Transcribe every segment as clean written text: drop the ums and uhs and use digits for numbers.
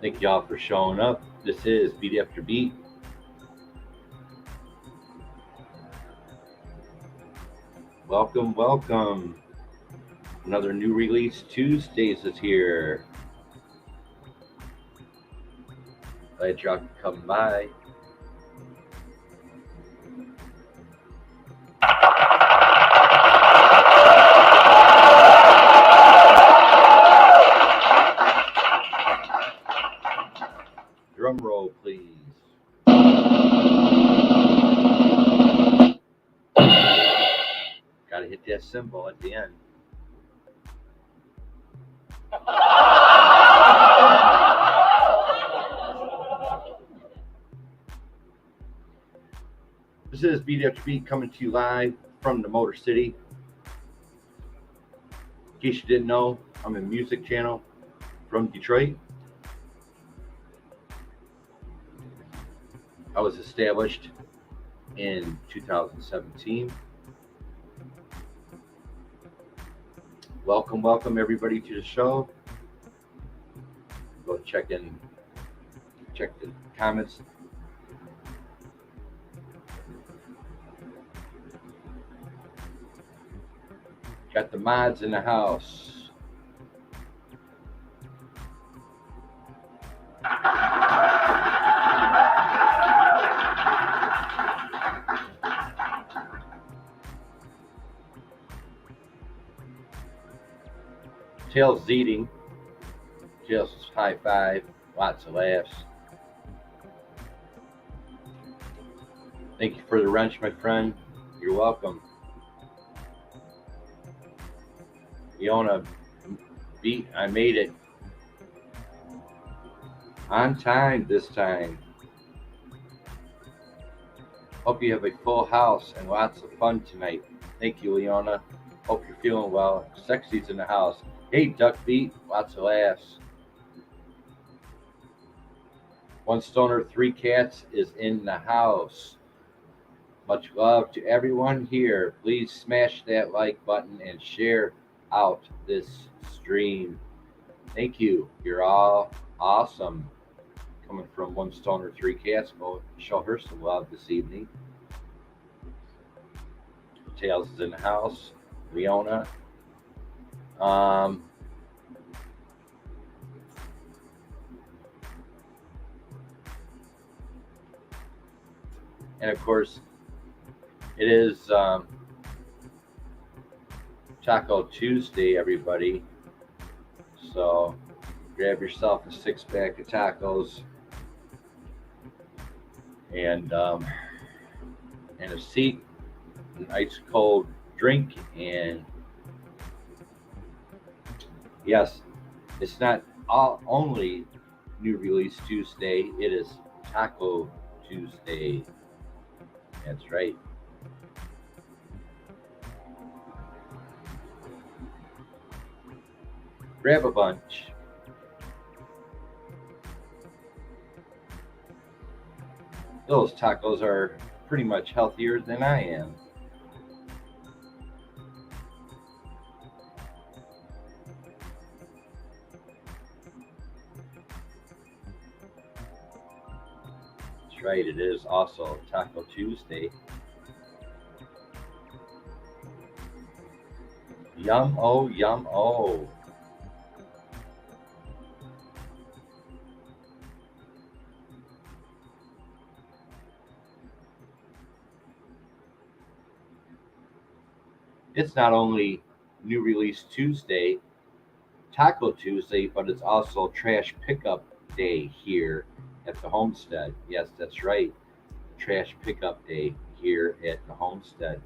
Thank y'all for showing up. This is Beat After Beat. Welcome, welcome. Another new Release Tuesdaze is here. Glad y'all can come by. Drum roll, please. Gotta hit that cymbal at the end. This is Beat After Beat coming to you live from the Motor City. In case you didn't know, I'm a music channel from Detroit. I was established in 2017. Welcome, welcome everybody to the show. Go check the comments. Got the mods in the house. Tails is eating. Tails is high five. Lots of laughs. Thank you for the wrench, my friend. You're welcome. Fiona beat. I made it on time this time. Hope you have a full house and lots of fun tonight. Thank you, Leona. Hope you're feeling well. Sexy's in the house. Hey, Duck Beat. Lots of laughs. One Stoner, 3 Cats is in the house. Much love to everyone here. Please smash that like button and share out this stream. Thank you. You're all awesome. Coming from One Stoner, 3 Cats. Go show her some love this evening. Tails is in the house. Leona. And of course, it is Taco Tuesday, everybody. So grab yourself a 6-pack of tacos and a seat, an ice cold drink, and yes, it's not only New Release Tuesday, it is Taco Tuesday. That's right. Grab a bunch. Those tacos are pretty much healthier than I am. That's right, it is also Taco Tuesday. Yum, oh, yum, oh. It's not only New Release Tuesday, Taco Tuesday, but it's also Trash Pickup Day here at the homestead. Yes, that's right. Trash Pickup Day here at the homestead.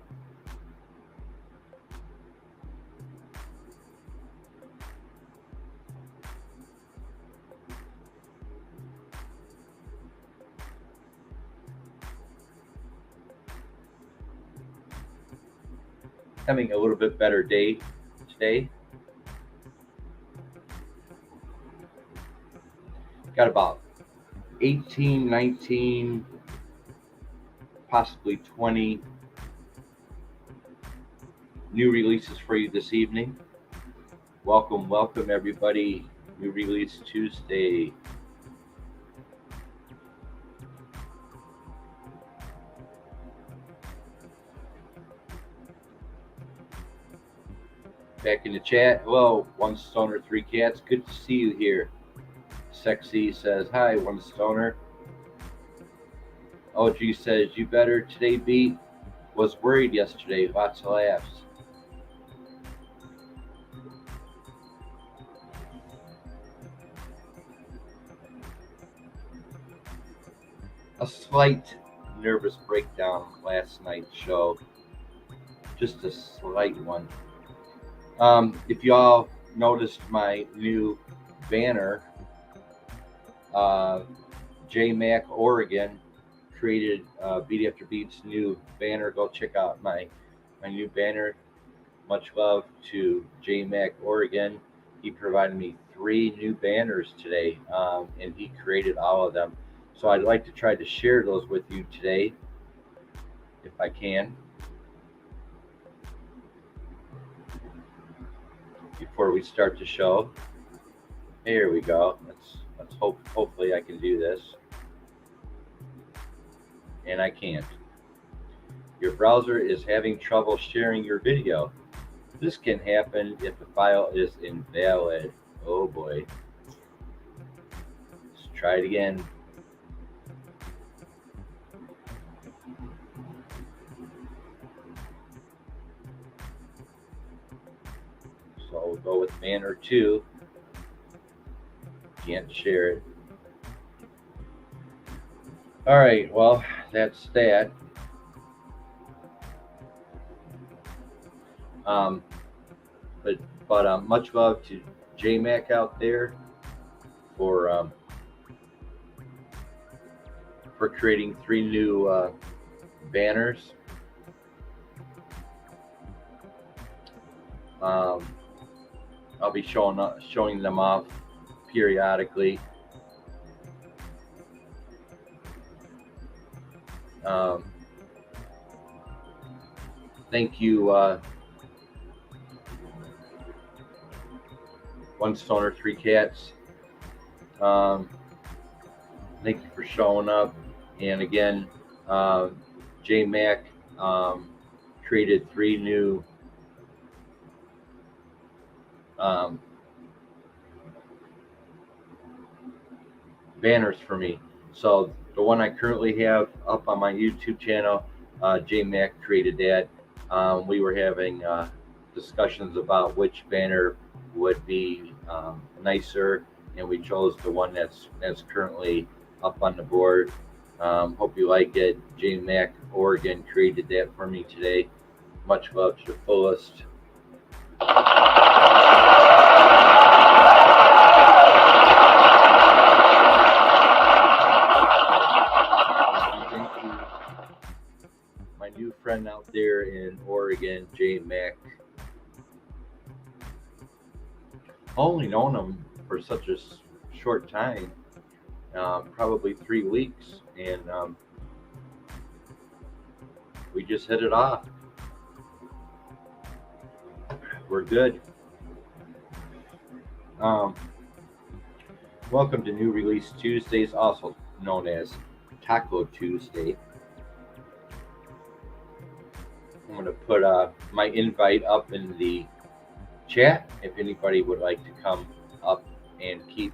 Having a little bit better day today. Got about 18, 19, possibly 20 new releases for you this evening. Welcome, welcome everybody. New Release Tuesday. Back in the chat. Hello, One Stoner, Three Cats. Good to see you here. Sexy says, hi, One Stoner. OG says, you better today, B. Was worried yesterday. Lots of laughs. A slight nervous breakdown last night's show. Just a slight one. If y'all noticed my new banner, J-Mac Oregon created Beat After Beat's new banner. Go check out my new banner. Much love to J-Mac Oregon. He provided me 3 new banners today, and he created all of them. So I'd like to try to share those with you today, if I can. Before we start the show. Here we go. Let's hopefully I can do this. And I can't. Your browser is having trouble sharing your video. This can happen if the file is invalid. Oh boy. Let's try it again. So we'll go with banner 2. Can't share it. All right, well, that's that. But much love to J-Mac out there for creating 3 new banners. I'll be showing them off periodically. Thank you, One Stoner, Three Cats. Thank you for showing up. And again, J-Mac created 3 new banners for me. So the one I currently have up on my YouTube channel, J-Mac created that. We were having discussions about which banner would be nicer, and we chose the one that's currently up on the board. Hope you like it. J-Mac Oregon created that for me today. Much love to the fullest. Thank you, my new friend out there in Oregon, J-Mac. Only known him for such a short time, probably 3 weeks, and we just hit it off. We're good. Welcome to New Release Tuesdaze, also known as Taco Tuesday. I'm going to put my invite up in the chat if anybody would like to come up and keep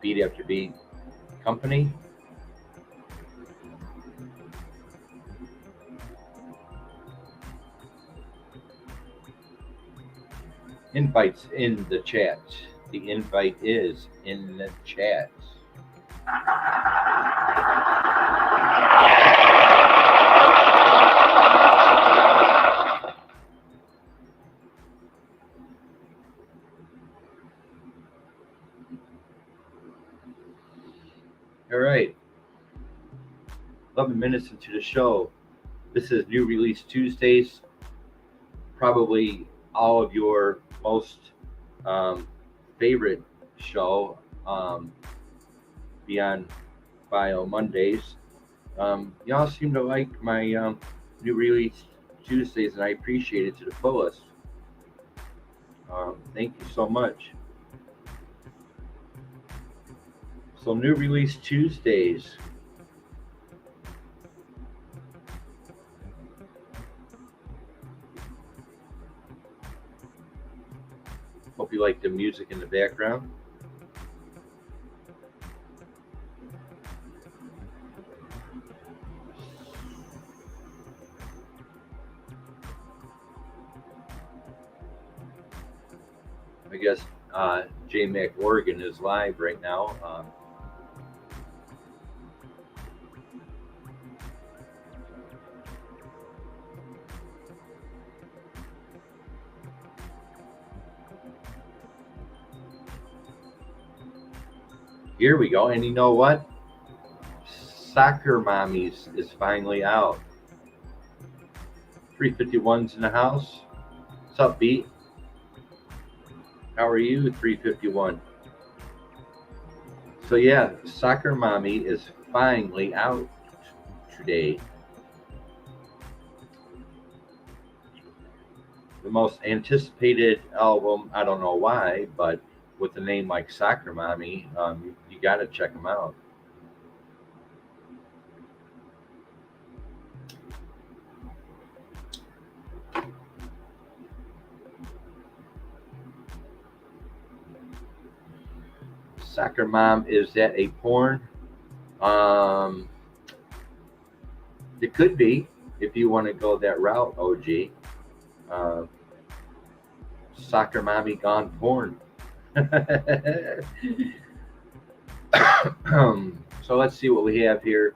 Beat After Beat company. Invites in the chat. The invite is in the chat. All right. 11 minutes into the show. This is New Release Tuesdaze. Probably all of your most favorite show, Beyond Bio Mondays. Y'all seem to like my New Release Tuesdays, and I appreciate it to the fullest. Thank you so much. So New Release Tuesdays. like the music in the background? I guess J Mac Oregon is live right now. Here we go. And you know what? Soccer Mommies is finally out. 351's in the house. What's up, Beat? How are you, 351? So yeah, Soccer Mommy is finally out today. The most anticipated album, I don't know why, but with a name like Soccer Mommy, you got to check them out. Soccer Mom, is that a porn? It could be if you want to go that route, OG. Soccer Mommy gone porn. So let's see what we have here.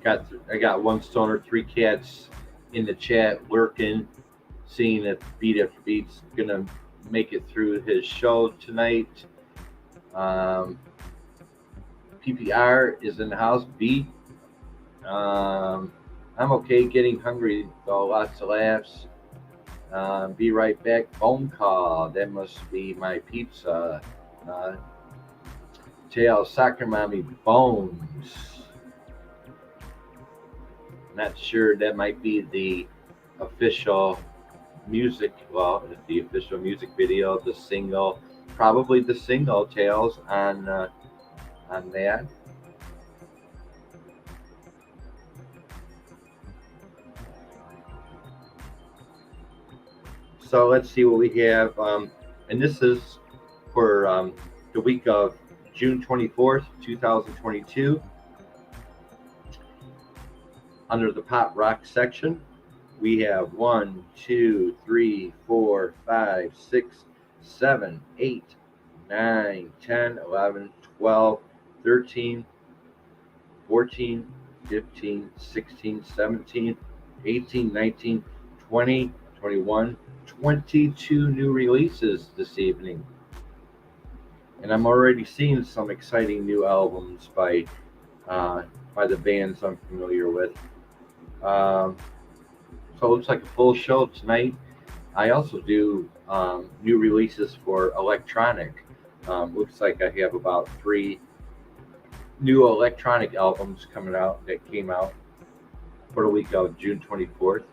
I got one stoner, 3 cats in the chat working, seeing if Beat After Beat's gonna make it through his show tonight. PPR is in the house. Beat. I'm okay. Getting hungry though. Lots of laughs. Be right back. Phone call. That must be my pizza. Tail Soccer Mommy Bones. Not sure. That might be the official music. Well, the official music video, the single, probably the single. Tails on that. So let's see what we have. And this is for the week of June 24th, 2022. Under the pop rock section, we have 1, 2, 3, 4, 5, 6, 7, 8, 9, 10, 11, 12, 13, 14, 15, 16, 17, 18, 19, 20, 21, 22 new releases this evening. And I'm already seeing some exciting new albums by the bands I'm familiar with. So it looks like a full show tonight. I also do new releases for electronic. Looks like I have about 3 new electronic albums coming out that came out for the week of June 24th.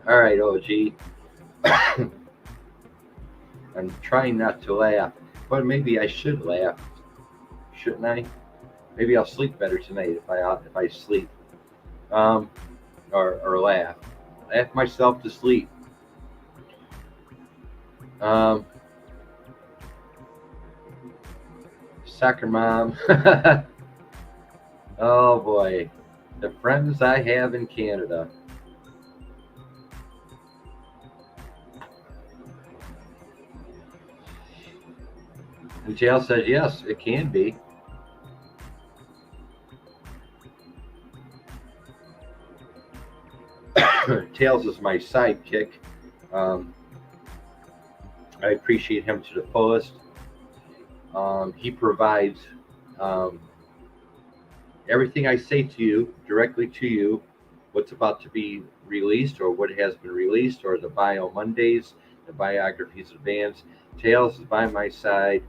All right, OG. I'm trying not to laugh, but maybe I should laugh, shouldn't I? Maybe I'll sleep better tonight if I sleep, or laugh myself to sleep. Soccer Mom. Oh boy, the friends I have in Canada. And Jail says, yes, it can be. Tails is my sidekick. I appreciate him to the fullest. He provides everything I say to you, directly to you, what's about to be released or what has been released, or the Bio Mondays, the biographies of bands. Tails is by my side,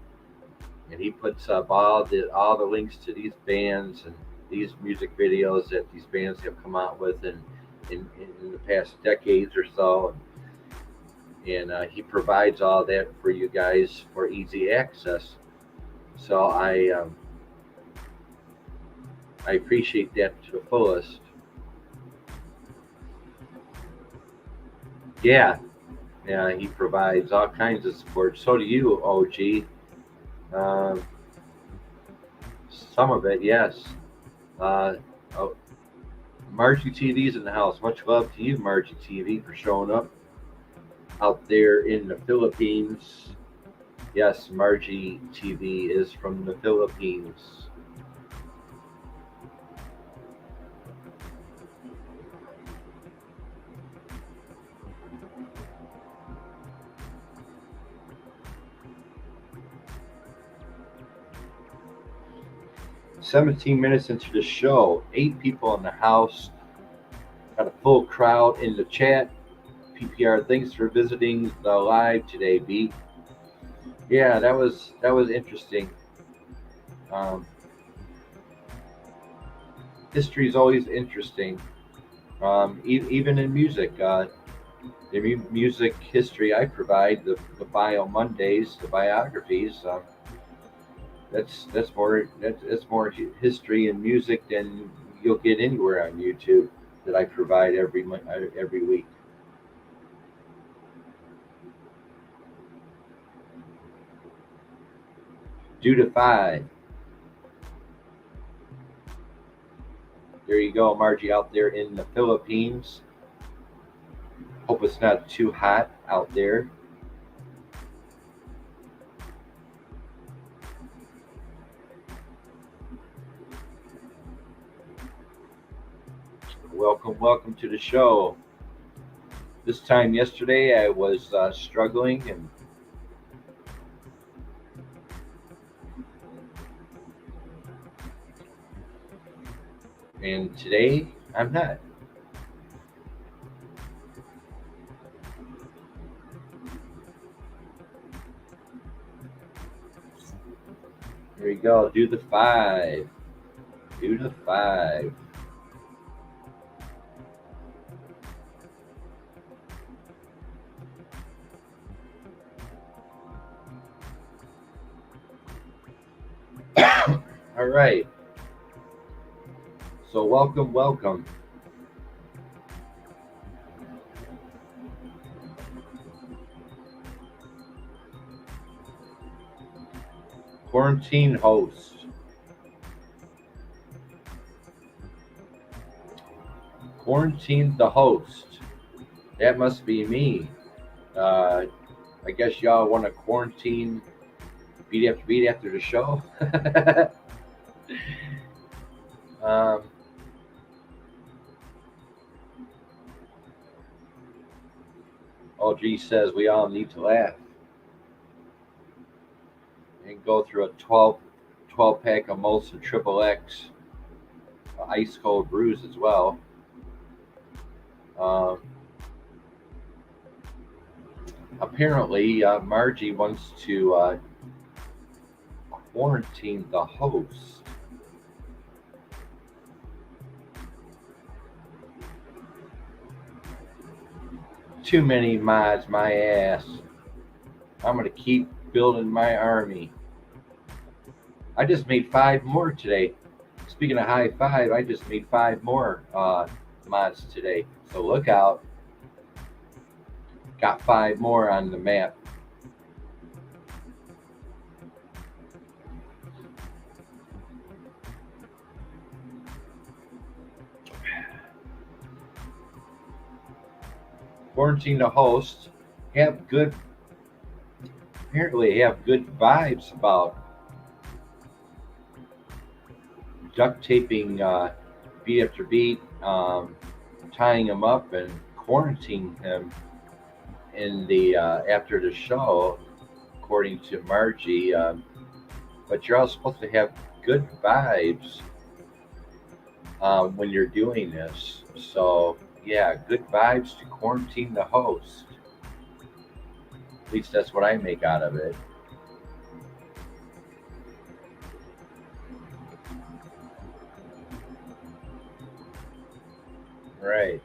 and he puts up all the links to these bands and these music videos that these bands have come out with in the past decades or so. And he provides all that for you guys for easy access. So I appreciate that to the fullest. Yeah, yeah, he provides all kinds of support. So do you, OG. Um, some of it, yes. Uh, oh, Margie TV's in the house. Much love to you, Margie TV, for showing up out there in the Philippines. Yes, Margie TV is from the Philippines. 17 minutes into the show, 8 people in the house, got a full crowd in the chat. PPR, thanks for visiting the live today, B. Yeah, that was interesting. Um, History is always interesting, even in music. The music history I provide, the Bio Mondays, the biographies. That's more history and music than you'll get anywhere on YouTube that I provide every week. Due to five. There you go, Margie, out there in the Philippines. Hope it's not too hot out there. Welcome to the show. This time yesterday, I was struggling, and today I'm not. There you go. Do the five. Do the five. All right. So welcome. Quarantine host. Quarantine the host. That must be me. Uh, I guess y'all want to quarantine beat after beat after the show. um, OG says we all need to laugh and go through a 12 pack of Molson Triple X ice cold brews as well. Um, Apparently, Margie wants to quarantine the host. Too many mods, my ass. I'm gonna keep building my army. I just made 5 more today. Speaking of high five, I just made 5 more mods today. So look out. Got 5 more on the map. Quarantine the host. Apparently have good vibes about duct taping beat after beat, tying him up and quarantining him in the after the show, according to Margie. But you're all supposed to have good vibes when you're doing this. So yeah, good vibes to quarantine the host. At least that's what I make out of it. Right.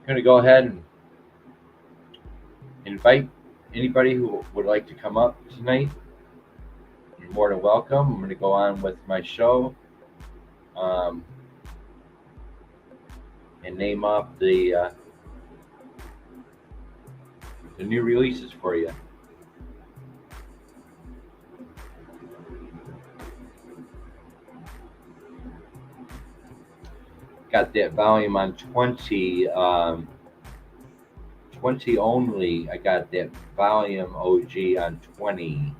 going to go ahead and invite anybody who would like to come up tonight. You're more than welcome. I'm going to go on with my show and name off the new releases for you. Got that volume on 20, 20 only. I got that volume OG on 20.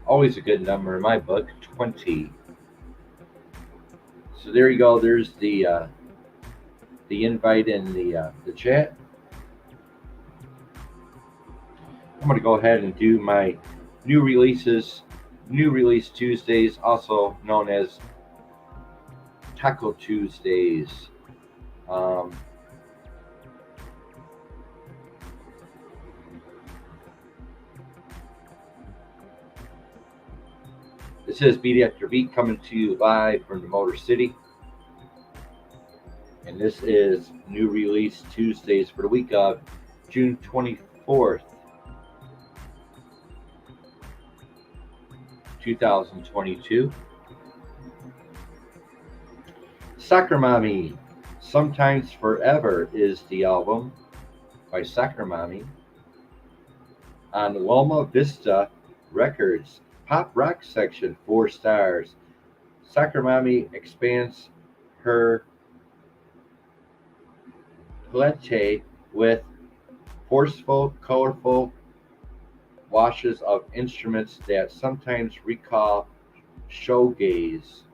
Always a good number in my book, 20. So there you go. There's the invite in the chat. I'm going to go ahead and do my new releases, new release Tuesdays, also known as Taco Tuesdays. This is Beat After Beat coming to you live from the Motor City. And this is new release Tuesdays for the week of June 24th, 2022. Soccer Mommy, Sometimes Forever is the album by Soccer Mommy on Loma Vista Records. Pop rock section, 4 stars. Soccer Mommy expands her palette with forceful, colorful washes of instruments that sometimes recall showgaze.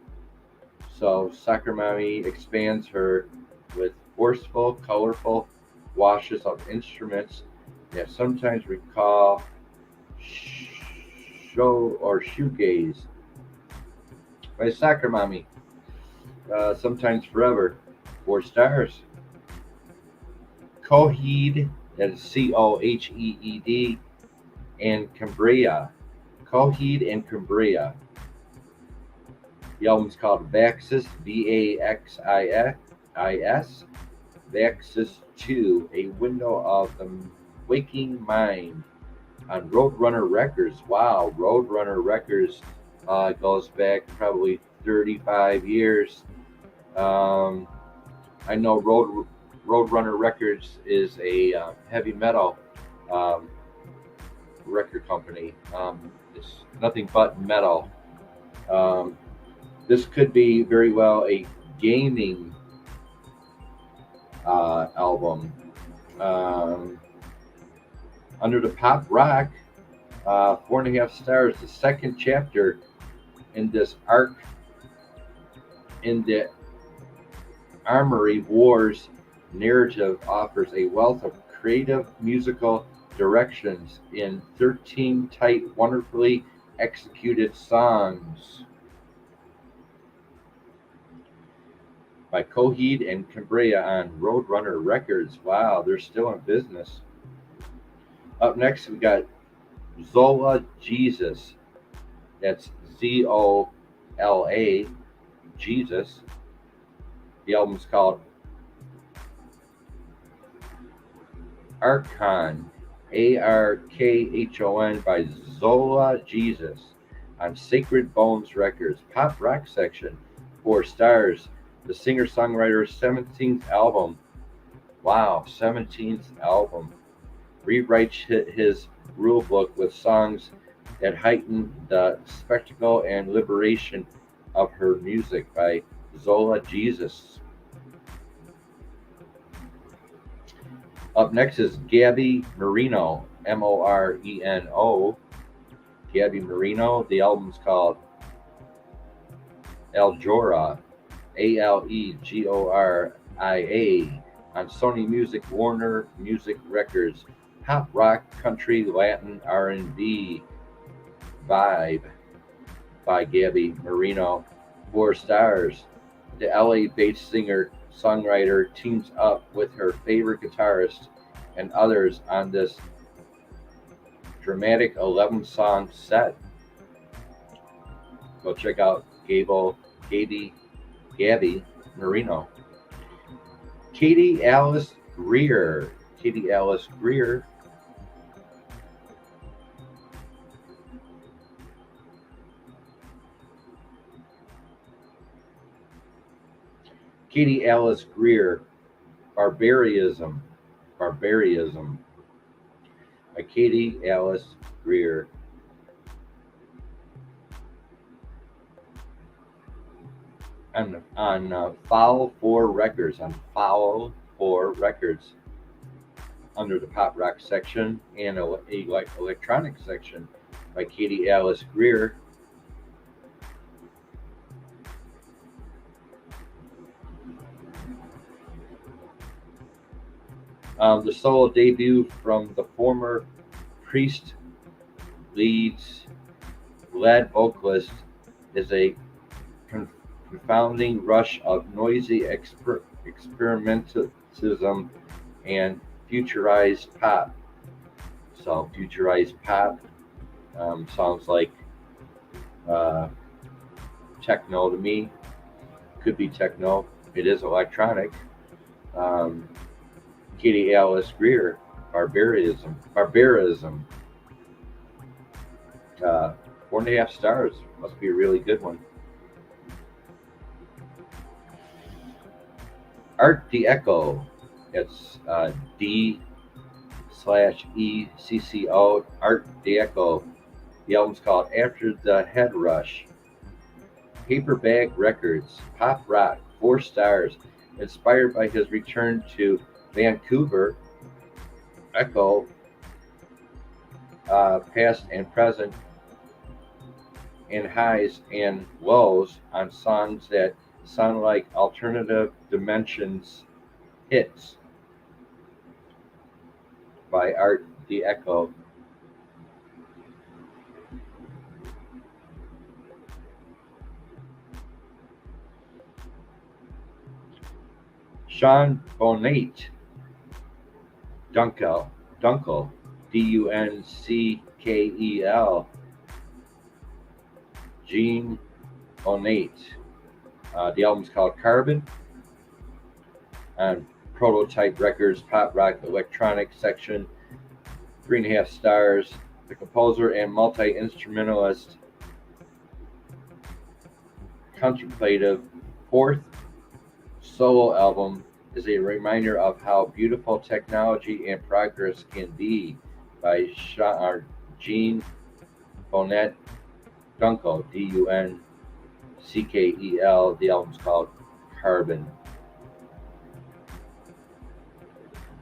So Soccer Mommy expands her with forceful, colorful washes of instruments that sometimes recall show or shoegaze by Soccer Mommy. Sometimes Forever, 4 stars. Coheed, that is Coheed, and Cambria. Coheed and Cambria. The album's called Vaxis, Vaxis, Vaxis 2, A Window of the Waking Mind on Roadrunner Records. Wow, Roadrunner Records goes back probably 35 years. I know Roadrunner Records is a heavy metal record company. It's nothing but metal. This could be very well a gaming album. Under the pop rock, 4.5 stars. The second chapter in this arc in the Armory Wars narrative offers a wealth of creative musical directions in 13 tight, wonderfully executed songs by Coheed and Cambria on Roadrunner Records. Wow, they're still in business. Up next, we got Zola Jesus. That's Zola, Jesus. The album's called Archon, Arkhon, by Zola Jesus on Sacred Bones Records. Pop rock section, 4 stars. The singer-songwriter's 17th album. Wow, 17th album. Rewrites his rule book with songs that heighten the spectacle and liberation of her music by Zola Jesus. Up next is Gabby Marino, Moreno. Gabby Marino. The album's called Alegora, Alegoria, on Sony Music, Warner Music Records. Pop rock, country, Latin, R&B vibe by Gabby Marino, 4 stars. The LA-based singer-songwriter teams up with her favorite guitarist and others on this dramatic 11-song set. Go check out Gabby Gabby Marino. Katie Alice Greer. Katie Alice Greer. Katie Alice Greer. Barbarism. Barbarism. By Katie Alice Greer. On Foul 4 Records. On Foul 4 Records. Under the pop rock section and electronic section by Katie Alice Greer. The solo debut from the former Priest lead vocalist is a confounding rush of noisy experimentalism and futurized pop. So futurized pop sounds like techno to me. Could be techno. It is electronic. Katie Alice Greer, Barbarism. 4.5 stars. Must be a really good one. Art Deco. It's D/ECCO. Art Deco. The album's called After the Head Rush. Paperback Records. Pop rock. 4 stars. Inspired by his return to Vancouver, Echo, past and present, and highs and lows on songs that sound like alternative dimensions hits by Art Deco. Sean Bonate. Dunkel, Dunkel. Gene Bonate. The album's called Carbon. On Prototype Records, pop rock electronic section, 3.5 stars. The composer and multi-instrumentalist contemplative 4th solo album is a reminder of how beautiful technology and progress can be by Gene Bonnet Dunkel, Dunkel. The album's called Carbon.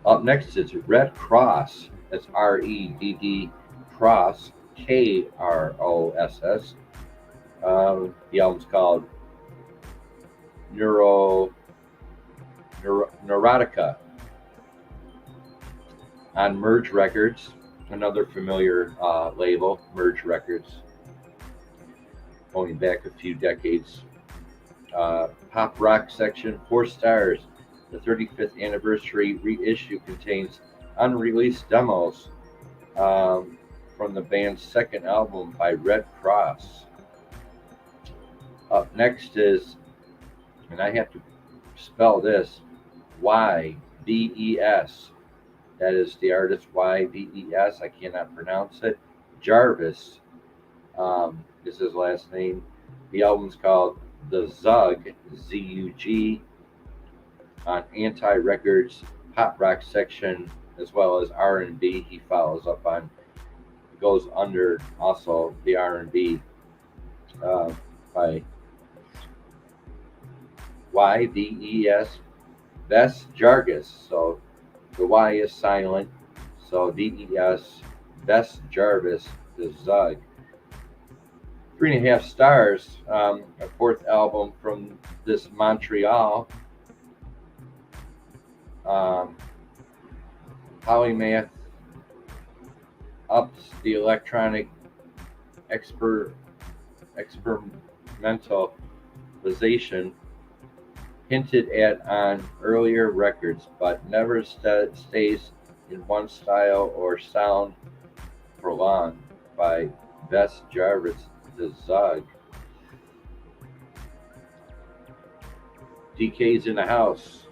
Up next is Red Cross. That's REDD Cross, KROSS. The album's called Neurotica. On Merge Records, another familiar label, Merge Records, going back a few decades. Pop rock section, 4 stars. The 35th anniversary reissue contains unreleased demos from the band's second album by Red Cross. Up next is, and I have to spell this, YVES. That is the artist YVES. I cannot pronounce it. Jarvis is his last name. The album's called The Zug, ZUG, on Anti Records, pop rock section, as well as R&B. He follows up on, goes under also the R&B by YVES, Ves Jarvis. So the Y is silent. So VES, Ves Jarvis, The Zug. 3.5 stars. A 4th album from this Montreal. Polymath ups the electronic experimentalization hinted at on earlier records, but never stays in one style or sound for long, by Ves Jarvis, The Zug. DK's in the house.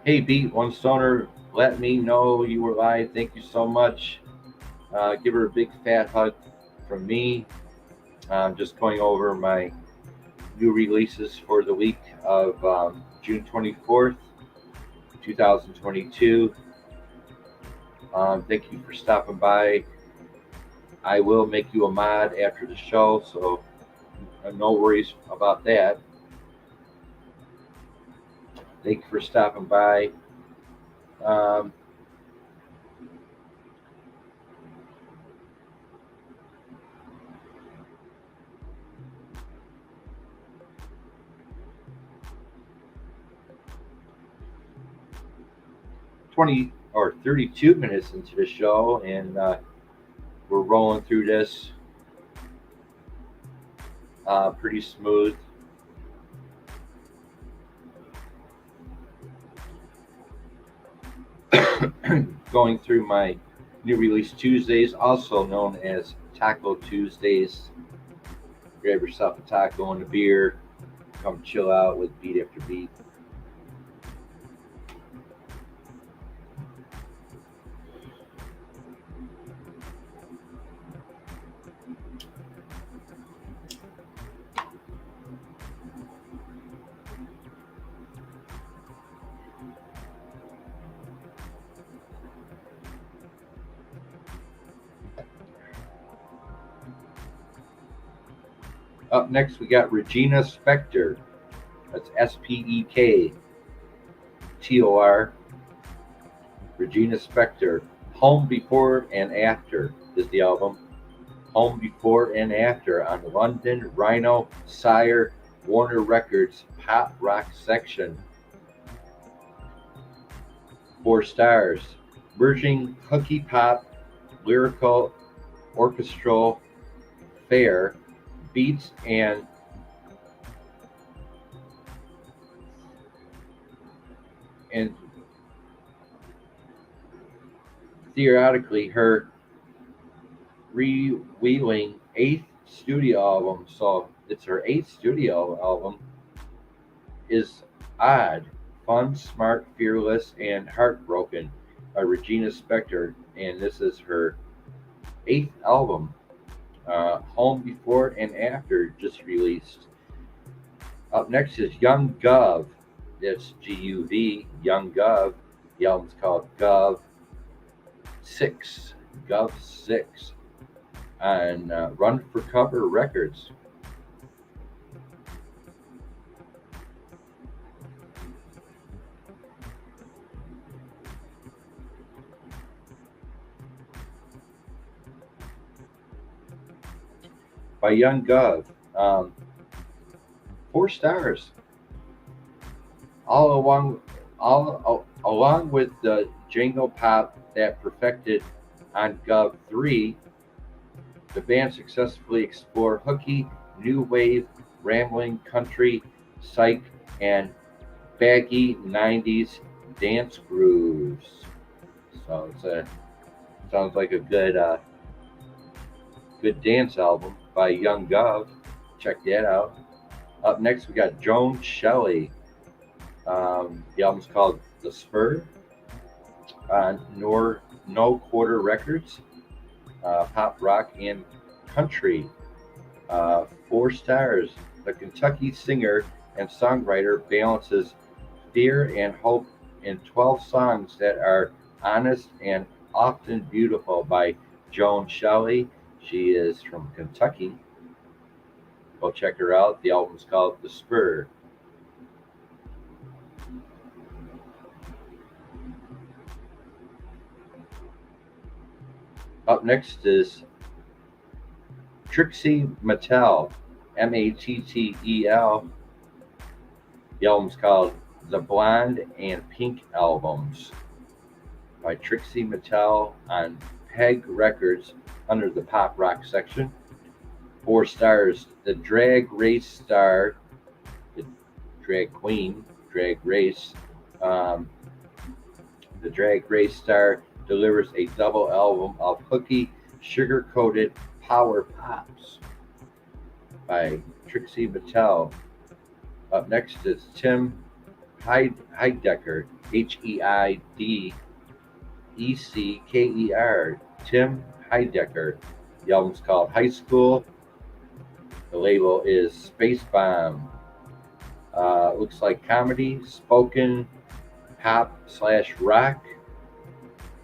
Hey, Beat One Stoner, let me know you were live. Thank you so much. Give her a big fat hug from me. I'm just going over my new releases for the week of June 24th, 2022. Thank you for stopping by. I will make you a mod after the show, so no worries about that. Thank you for stopping by. 20 or 32 minutes into the show, and we're rolling through this pretty smooth. Going through my new release Tuesdays, also known as Taco Tuesdays. Grab yourself a taco and a beer. Come chill out with beat after beat. Up next, we got Regina Spektor. That's Spektor. Regina Spektor. Home Before and After is the album. Home Before and After on London Rhino Sire Warner Records Pop Rock Section. 4 stars. Merging hooky pop, lyrical, orchestral, fair, beats, and theoretically her re-wheeling 8th studio album, so it's her 8th studio album, is Odd, Fun, Smart, Fearless, and Heartbroken by Regina Spektor, and this is her 8th album. Home Before and After just released. Up next is Young Gov. That's G-U-V, Young Gov. The album's called Gov 6. Gov 6 on Run for Cover Records. By Young Gov. 4 stars. Along with the jangle pop that perfected on Gov 3, the band successfully explored hooky, new wave, rambling country, psych, and baggy 90s dance grooves. So sounds like a good dance album by Young Gov. Check that out. Up next, we got Joan Shelley. The album's called The Spur on No Quarter Records, pop rock and country. 4 stars. The Kentucky singer and songwriter balances fear and hope in 12 songs that are honest and often beautiful by Joan Shelley. She is from Kentucky. Go check her out. The album's called The Spur. Up next is Trixie Mattel, Mattel. The album's called The Blonde and Pink Albums by Trixie Mattel on Peg Records under the pop rock section. 4 stars. The drag race star, the drag queen, drag race. The drag race star delivers a double album of hooky, sugar-coated power pops by Trixie Mattel. Up next is Tim Heidecker, Heidecker. Tim Heidecker. The album's called High School. The label is Space Bomb. Looks like comedy, spoken pop/rock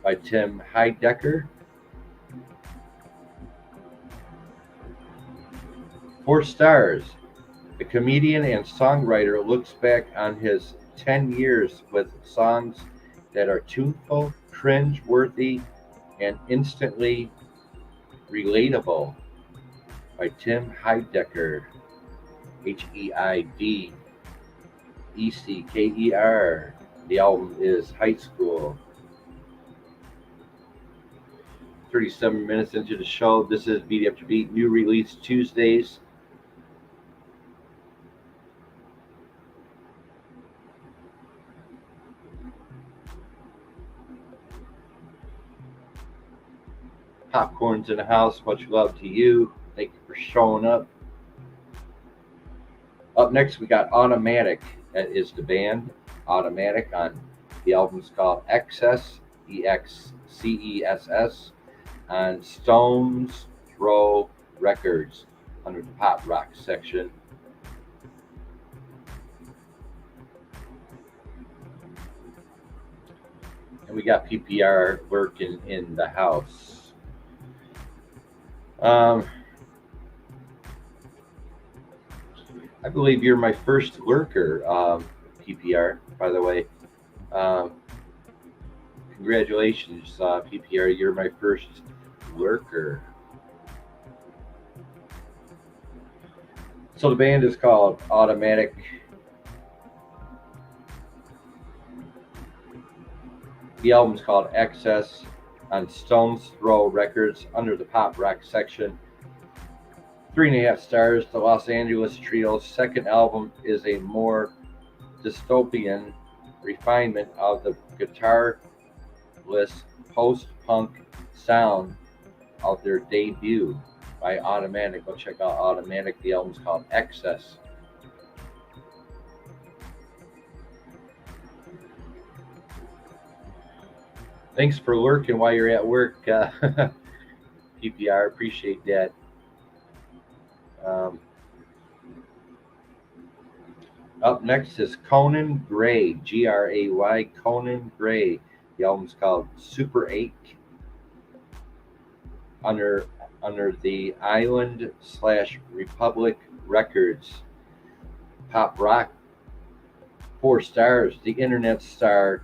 by Tim Heidecker. 4 stars. The comedian and songwriter looks back on his 10 years with songs that are tuneful, cringe-worthy, and instantly relatable by Tim Heidecker. Heidecker. The album is High School. 37 minutes into the show. This is Beat After Beat, new Release Tuesdaze. Popcorn's in the house. Much love to you. Thank you for showing up. Up next, we got Automatic. That is the band Automatic. On the album's called Excess, EXCESS, on Stones Throw Records under the pop rock section. And we got PPR working in the house. I believe you're my first lurker, PPR, by the way. Congratulations, PPR, you're my first lurker. So the band is called Automatic. The album's called Excess on Stones Throw Records under the pop rock section. 3.5 stars. The Los Angeles Trio's second album is a more dystopian refinement of the guitarless post-punk sound of their debut by Automatic. Go check out Automatic. The album's called Excess. Thanks for lurking while you're at work, PPR. Appreciate that. Up next is Conan Gray, Gray, Conan Gray. The album's called Super 8 under the Island/Republic Records. Pop rock. 4 stars. The internet star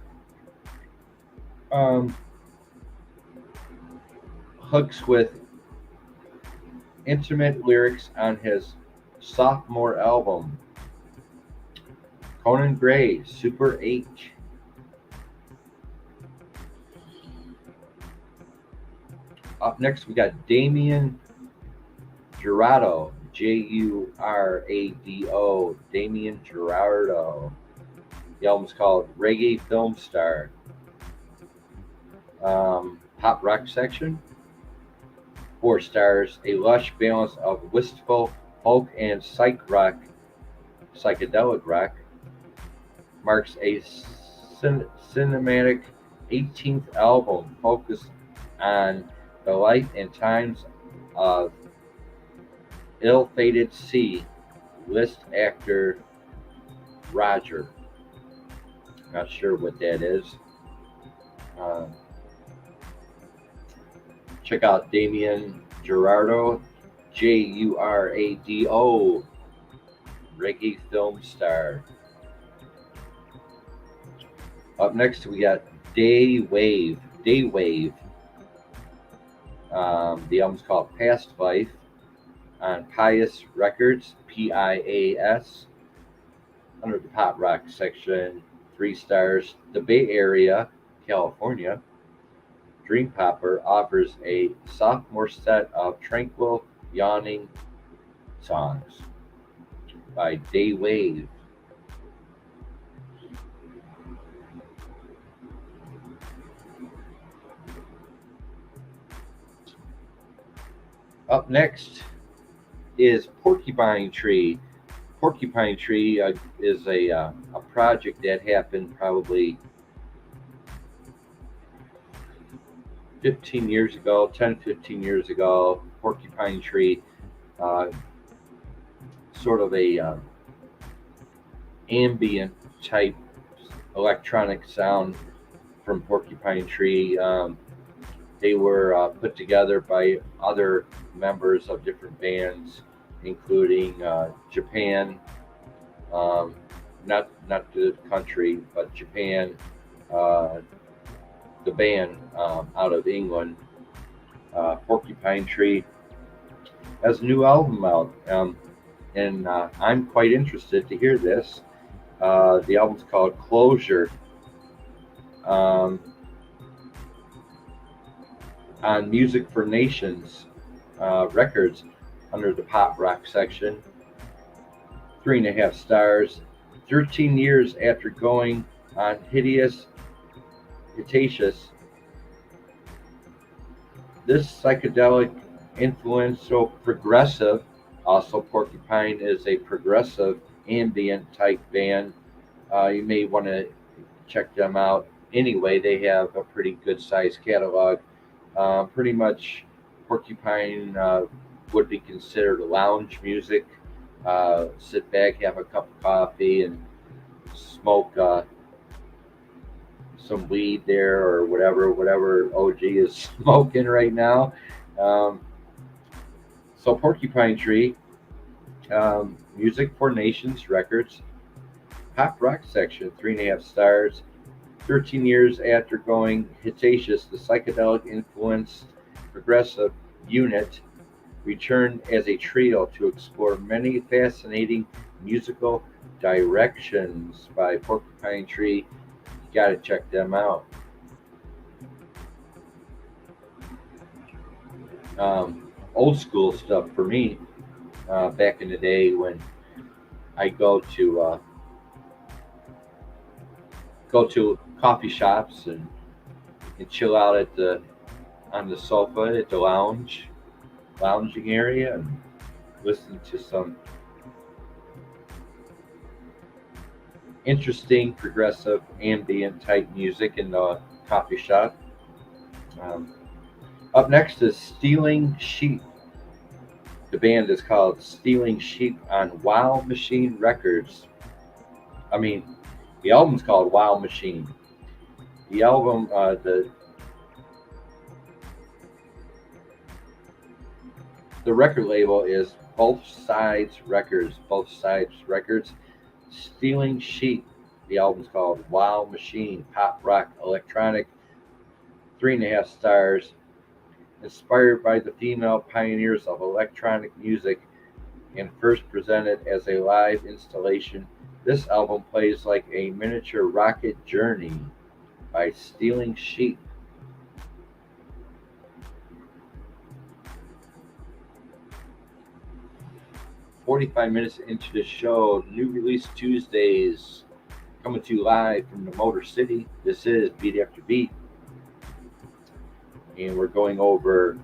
hooks with intimate lyrics on his sophomore album. Conan Gray, Super 8. Up next, we got Damien Jurado, Jurado. Damien Jurado. The album's called Reggae Film Star. Pop rock section. 4 stars. A lush balance of wistful folk and psychedelic rock, marks a cinematic 18th album focused on the life and times of ill-fated C-list actor Roger. Not sure what that is. Check out Damien Jurado, Jurado, Reggae Film Star. Up next, we got Daywave. The album's called Past Life on Pius Records, PIAS, under the pop rock section. 3 stars. The Bay Area, California. Dream Popper offers a sophomore set of tranquil, yawning songs by Daywave. Up next, is Porcupine Tree. Porcupine Tree is a project that happened probably 15 years ago, 10, 15 years ago. Porcupine Tree, uh, sort of a ambient type electronic sound from Porcupine Tree. They were put together by other members of different bands, including Japan, um, not the country, but Japan, uh, the band out of England. Porcupine Tree has a new album out, and I'm quite interested to hear this. The album's called Closure. Um, on Music for Nations Records under the pop rock section. 3.5 stars. 13 years after going on hiatus, this psychedelic influential progressive, also Porcupine is a progressive ambient type band. You may want to check them out. Anyway, they have a pretty good sized catalog. Pretty much, Porcupine would be considered lounge music. Sit back, have a cup of coffee, and smoke some weed there or whatever OG is smoking right now. Um, so Porcupine Tree, Music for Nations Records, pop rock section, 3.5 stars. 13 years after going hiatus, the psychedelic influenced progressive unit returned as a trio to explore many fascinating musical directions by Porcupine Tree. You gotta check them out. Old school stuff for me. Back in the day when I go to coffee shops and chill out at the on the sofa at the lounging area and listen to some interesting progressive ambient type music in the coffee shop. Um, Up next is Stealing Sheep. The band is called Stealing Sheep on Wow Machine Records. I mean, the album's called Wow Machine. The album, the record label is Both Sides Records. Both Sides Records. Stealing Sheep. The album's called Wow Machine. Pop rock electronic. 3.5 stars. Inspired by the female pioneers of electronic music and first presented as a live installation, this album plays like a miniature rocket journey by Stealing Sheep. 45 minutes into the show, new release Tuesdays coming to you live from the Motor City. This is Beat After Beat, and we're going over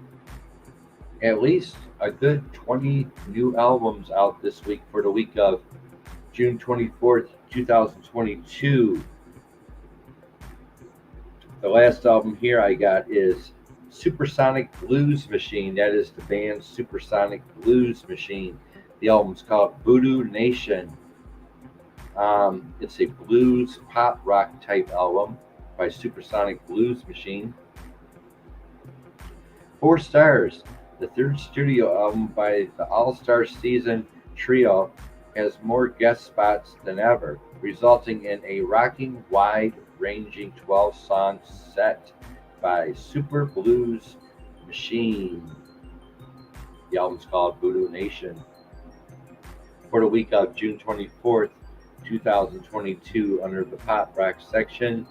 at least a good 20 new albums out this week for the week of June 24th, 2022. The last album here I got is Supersonic Blues Machine. That is the band Supersonic Blues Machine. The album's called Voodoo Nation. It's a blues pop rock type album by Supersonic Blues Machine. 4 stars. The third studio album by the All-Star Season Trio has more guest spots than ever, resulting in a rocking, wide-ranging 12-song set by Super Blues Machine. The album's called Voodoo Nation. For the week of June 24th, 2022, under the pop rock section.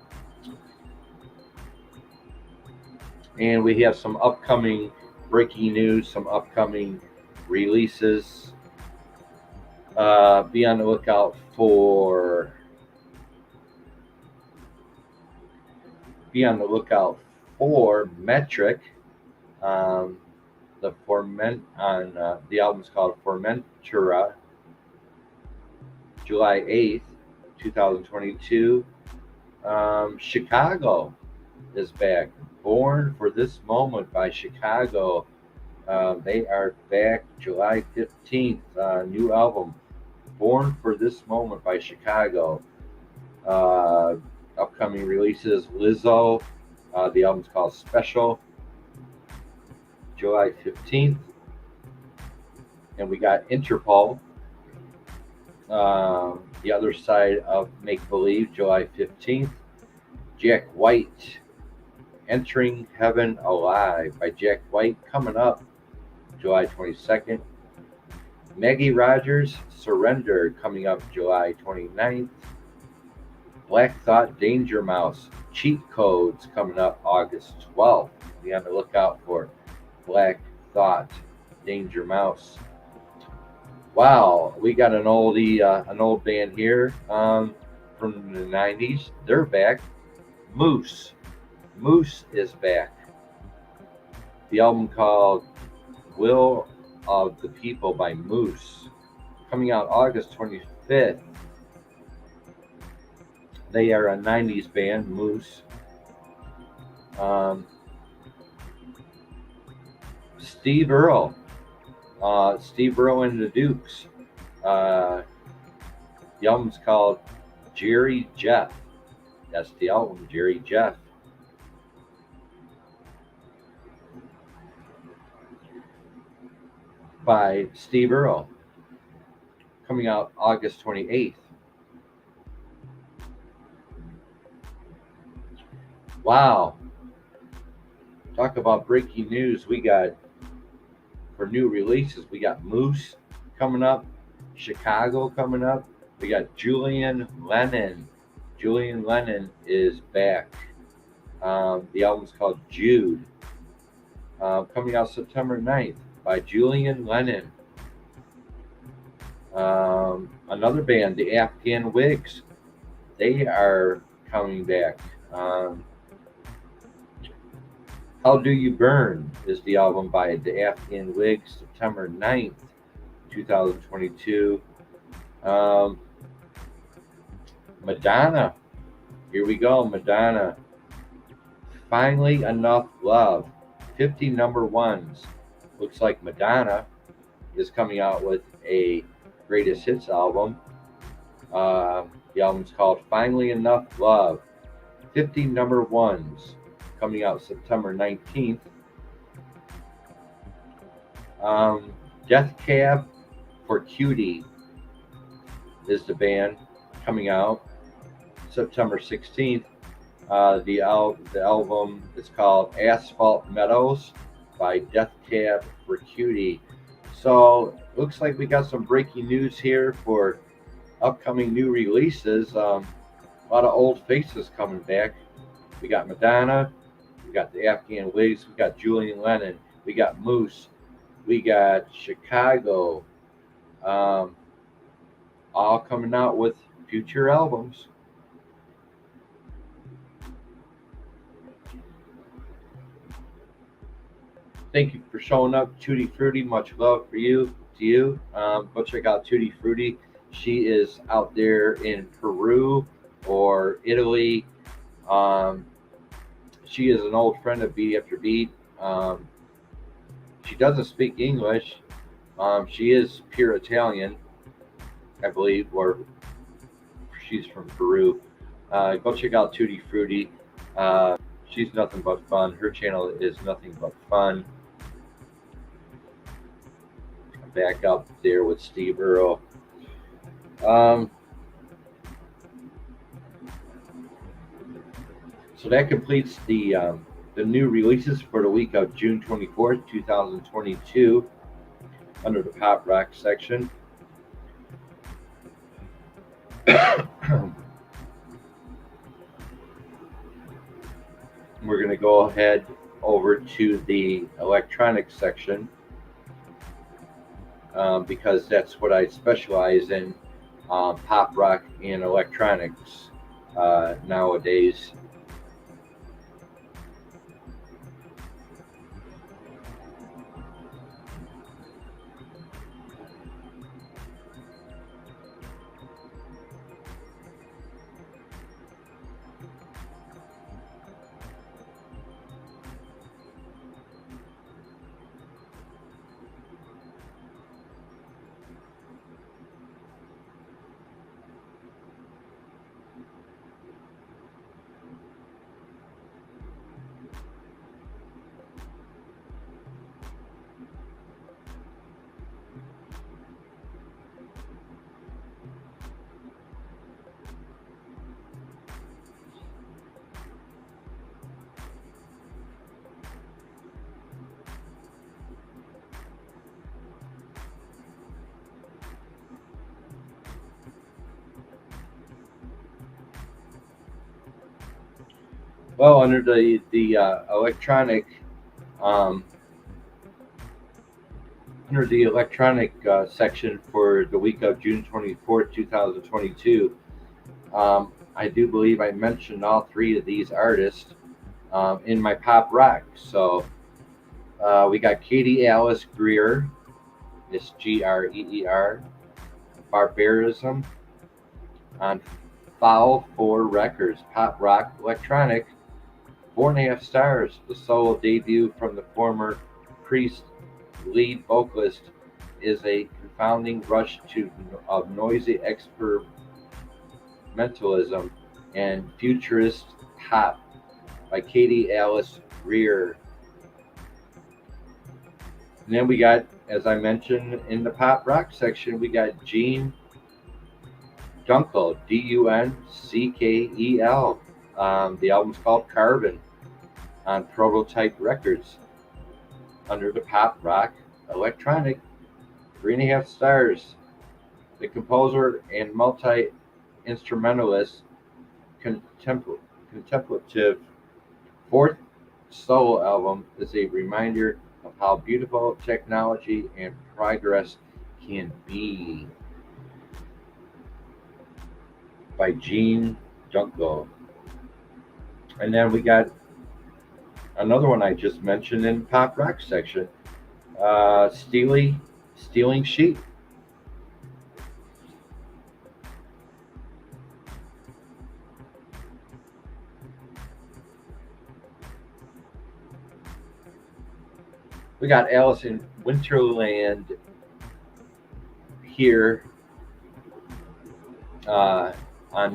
And we have some upcoming breaking news, some upcoming releases. Be on the lookout for Metric. the album's called Formentura, July 8th, 2022. Chicago is back. Born for This Moment by Chicago. They are back July 15th. New album, Born for This Moment by Chicago. Upcoming releases, Lizzo. The album's called Special, July 15th. And we got Interpol, The Other Side of Make Believe, July 15th. Jack White, Entering Heaven Alive by Jack White, coming up July 22nd. Maggie Rogers, Surrender, coming up July 29th. Black Thought, Danger Mouse, Cheat Codes, coming up August 12th. Be on the lookout for Black Thought, Danger Mouse. Wow, we got an old band here from the 90s. They're back. Moose is back. The album called Will of the People by Moose, coming out August 25th. They are a 90s band, Moose. Steve Earle and the Dukes. The album's called Jerry Jeff. That's the album, Jerry Jeff. By Steve Earle, coming out August 28th. Wow. Talk about breaking news. We got, for new releases, we got Moose coming up, Chicago coming up. We got Julian Lennon. Julian Lennon is back. The album's called Jude. Coming out September 9th by Julian Lennon. Another band, the Afghan Wigs. They are coming back. How Do You Burn is the album by the Afghan Wigs, September 9th, 2022. Madonna. Here we go, Madonna. Finally Enough Love. 50 number ones. Looks like Madonna is coming out with a greatest hits album. The album's called Finally Enough Love. 50 number ones. Coming out September 19th. Death Cab for Cutie is the band, coming out September 16th. The album is called Asphalt Meadows by Death Cab for Cutie. So looks like we got some breaking news here for upcoming new releases. A lot of old faces coming back. We got Madonna, we got the Afghan Wigs, we got Julian Lennon, we got Moose, we got Chicago, all coming out with future albums. Thank you for showing up, Tutti Frutti. Much love to you. Go check out Tutti Frutti. She is out there in Peru or Italy. She is an old friend of Beat After Beat. She doesn't speak English. She is pure Italian, I believe, or she's from Peru. Go check out Tutti Frutti. She's nothing but fun. Her channel is nothing but fun. Back up there with Steve Earle. So that completes the new releases for the week of June 24th, 2022, under the pop rock section. We're going to go ahead over to the electronic section because that's what I specialize in, pop rock and electronics nowadays. Well, under the electronic um, under the electronic section for the week of June 24th, 2022, I do believe I mentioned all three of these artists in my pop rock. So we got Katie Alice Greer, it's Greer, Barbarism on Foul 4 Records, pop rock electronic, 4.5 stars. The solo debut from the former Priest lead vocalist is a confounding rush of noisy experimentalism and futurist pop by Katie Alice Greer. And then we got, as I mentioned in the pop rock section, we got Gene Dunkel, Dunckel. The album's called Carbon on Prototype Records. Under the pop rock electronic, 3.5 stars. The composer and multi-instrumentalist contemplative fourth solo album is a reminder of how beautiful technology and progress can be. By Gene Dunkel. And then we got another one I just mentioned in pop rock section, Stealing Sheep. We got Alice in Winterland here on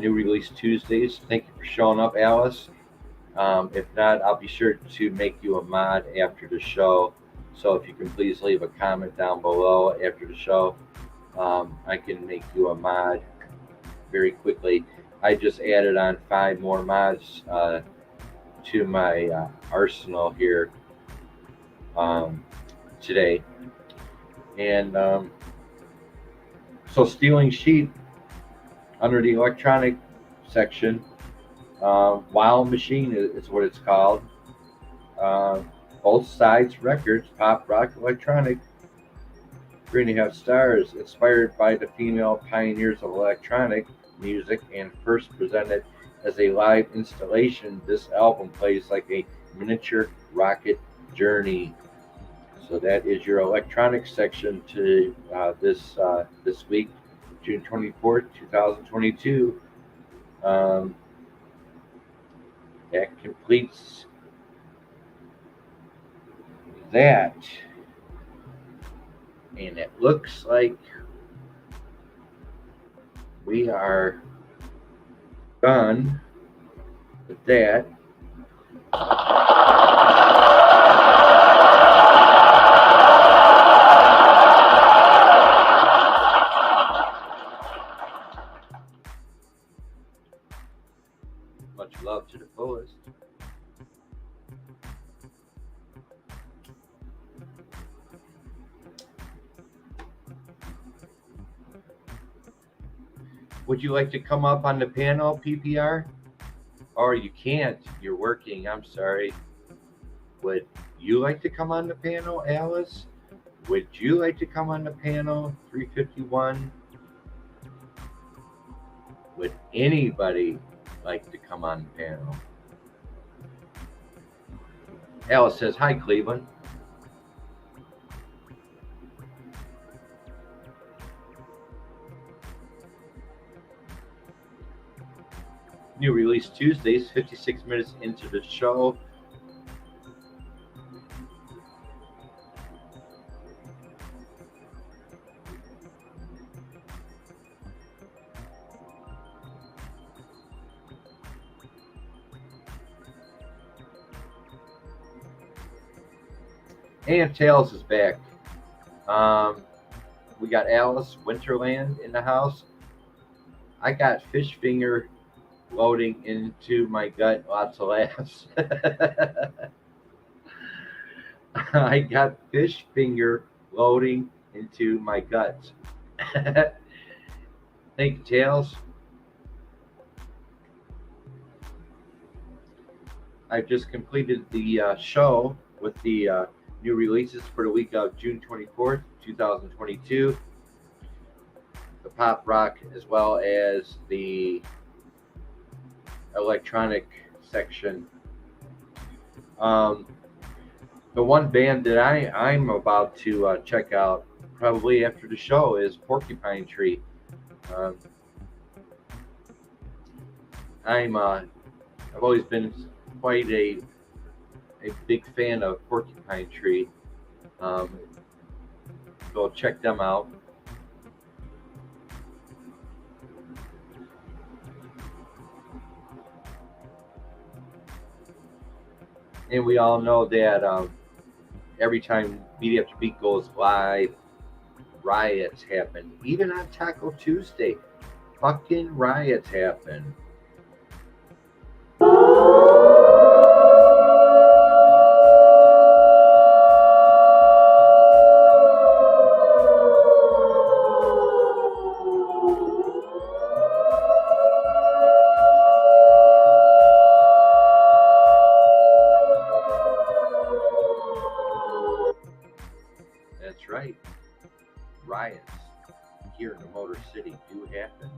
New Release Tuesdays. Thank you for showing up, Alice. If not, I'll be sure to make you a mod after the show. So if you can please leave a comment down below after the show, I can make you a mod very quickly. I just added on 5 more mods to my arsenal here today. And so Stealing Sheep under the electronic section, Wild Machine is what it's called. Both Sides Records, pop rock electronic, 3.5 stars. Inspired by the female pioneers of electronic music and first presented as a live installation, this album plays like a miniature rocket journey. So that is your electronic section to this week, June 24th, 2022. That completes that. And it looks like we are done with that. Much love to the fullest. Would you like to come up on the panel, PPR? Or you can't, you're working, I'm sorry. Would you like to come on the panel, Alice? Would you like to come on the panel, 351? Would anybody like to come on the panel? Alice says, hi, Cleveland. New Release Tuesdays, 56 minutes into the show. And Tails is back. We got Alice Winterland in the house. I got fish finger loading into my gut. Lots of laughs. I got fish finger loading into my gut. Thank you, Tails. I've just completed the show with the new releases for the week of June 24th, 2022. The pop rock as well as the electronic section. The one band that I'm about to check out probably after the show is Porcupine Tree. I've always been quite a big fan of Porcupine Tree. Go check them out. And we all know that every time Beat After Beat goes live, riots happen. Even on Taco Tuesday, fucking riots happen. That's right. Riots here in the Motor City do happen.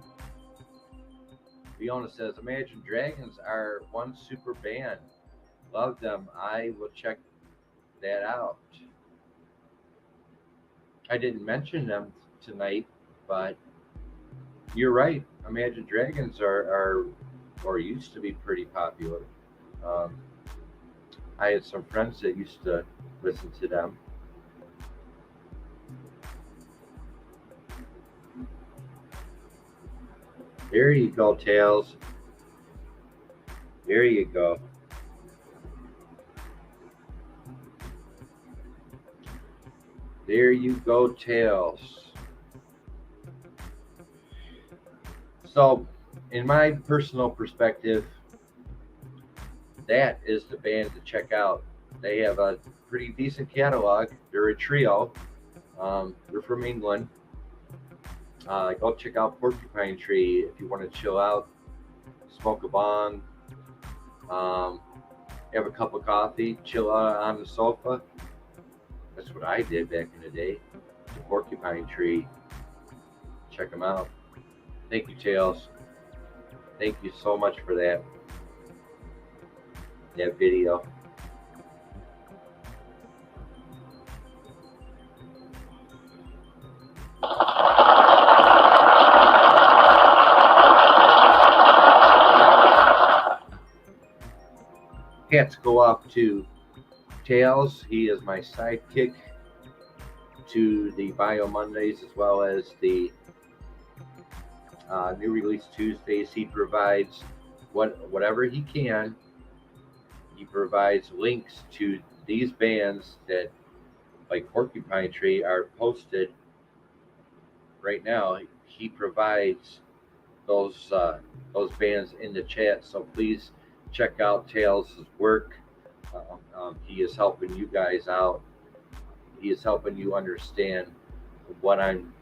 Fiona says, Imagine Dragons are one super band. Love them. I will check that out. I didn't mention them tonight, but you're right. Imagine Dragons are or used to be pretty popular. I had some friends that used to listen to them. There you go, Tails. There you go. There you go, Tails. So, in my personal perspective, that is the band to check out. They have a pretty decent catalog. They're a trio. They're from England. Go check out Porcupine Tree if you want to chill out, smoke a bong, have a cup of coffee, chill out on the sofa. That's what I did back in the day. The Porcupine Tree. Check them out. Thank you, Tails. Thank you so much for that video. Hats go off to Tails. He is my sidekick to the Bio Mondays as well as the new Release Tuesdays. He provides whatever he can. He provides links to these bands that, like Porcupine Tree, are posted right now. He provides those bands in the chat. So please check out Tails' work. He is helping you guys out. He is helping you understand what I'm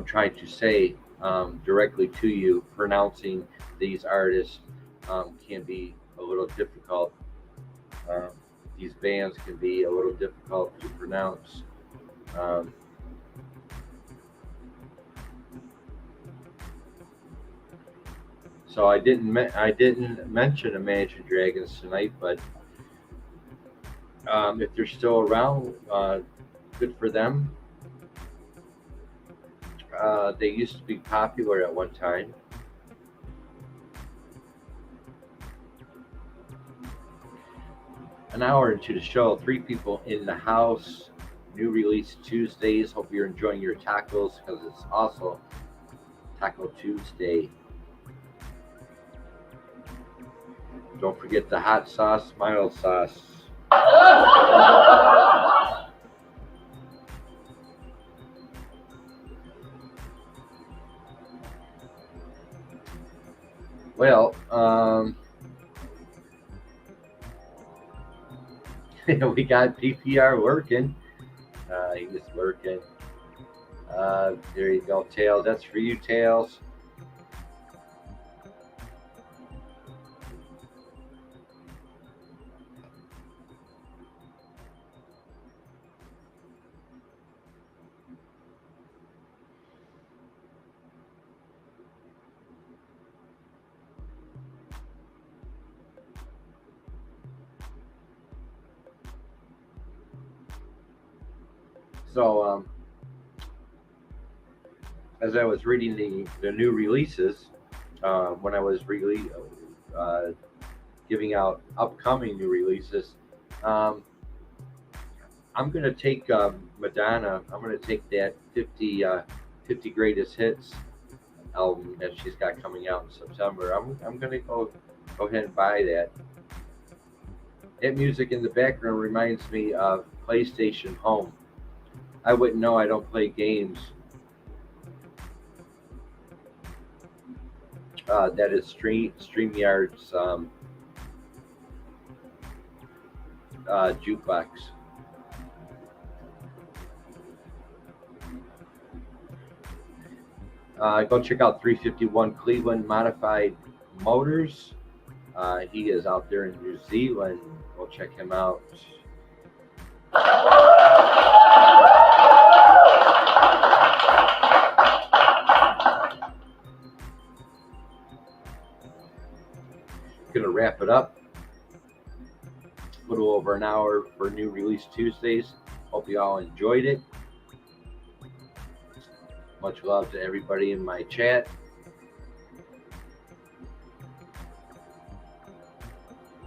trying to say directly to you. Pronouncing these artists can be a little difficult. These bands can be a little difficult to pronounce. So I didn't mention Imagine Dragons tonight, but if they're still around, good for them. They used to be popular at one time. An hour into the show, 3 people in the house. New Release Tuesdays. Hope you're enjoying your tacos because it's also Taco Tuesday. Don't forget the hot sauce, mild sauce. Well, we got PPR working. He's working. There you go, Tails. That's for you, Tails. So as I was reading the new releases, when I was giving out upcoming new releases, I'm going to take Madonna. I'm going to take that 50 greatest hits album that she's got coming out in September. I'm going to go ahead and buy that. That music in the background reminds me of PlayStation Home. I wouldn't know, I don't play games. That is StreamYard's jukebox. Go check out 351 Cleveland Modified Motors. He is out there in New Zealand. Go check him out. Gonna wrap it up. A little over an hour for New Release Tuesdays. Hope you all enjoyed it. Much love to everybody in my chat.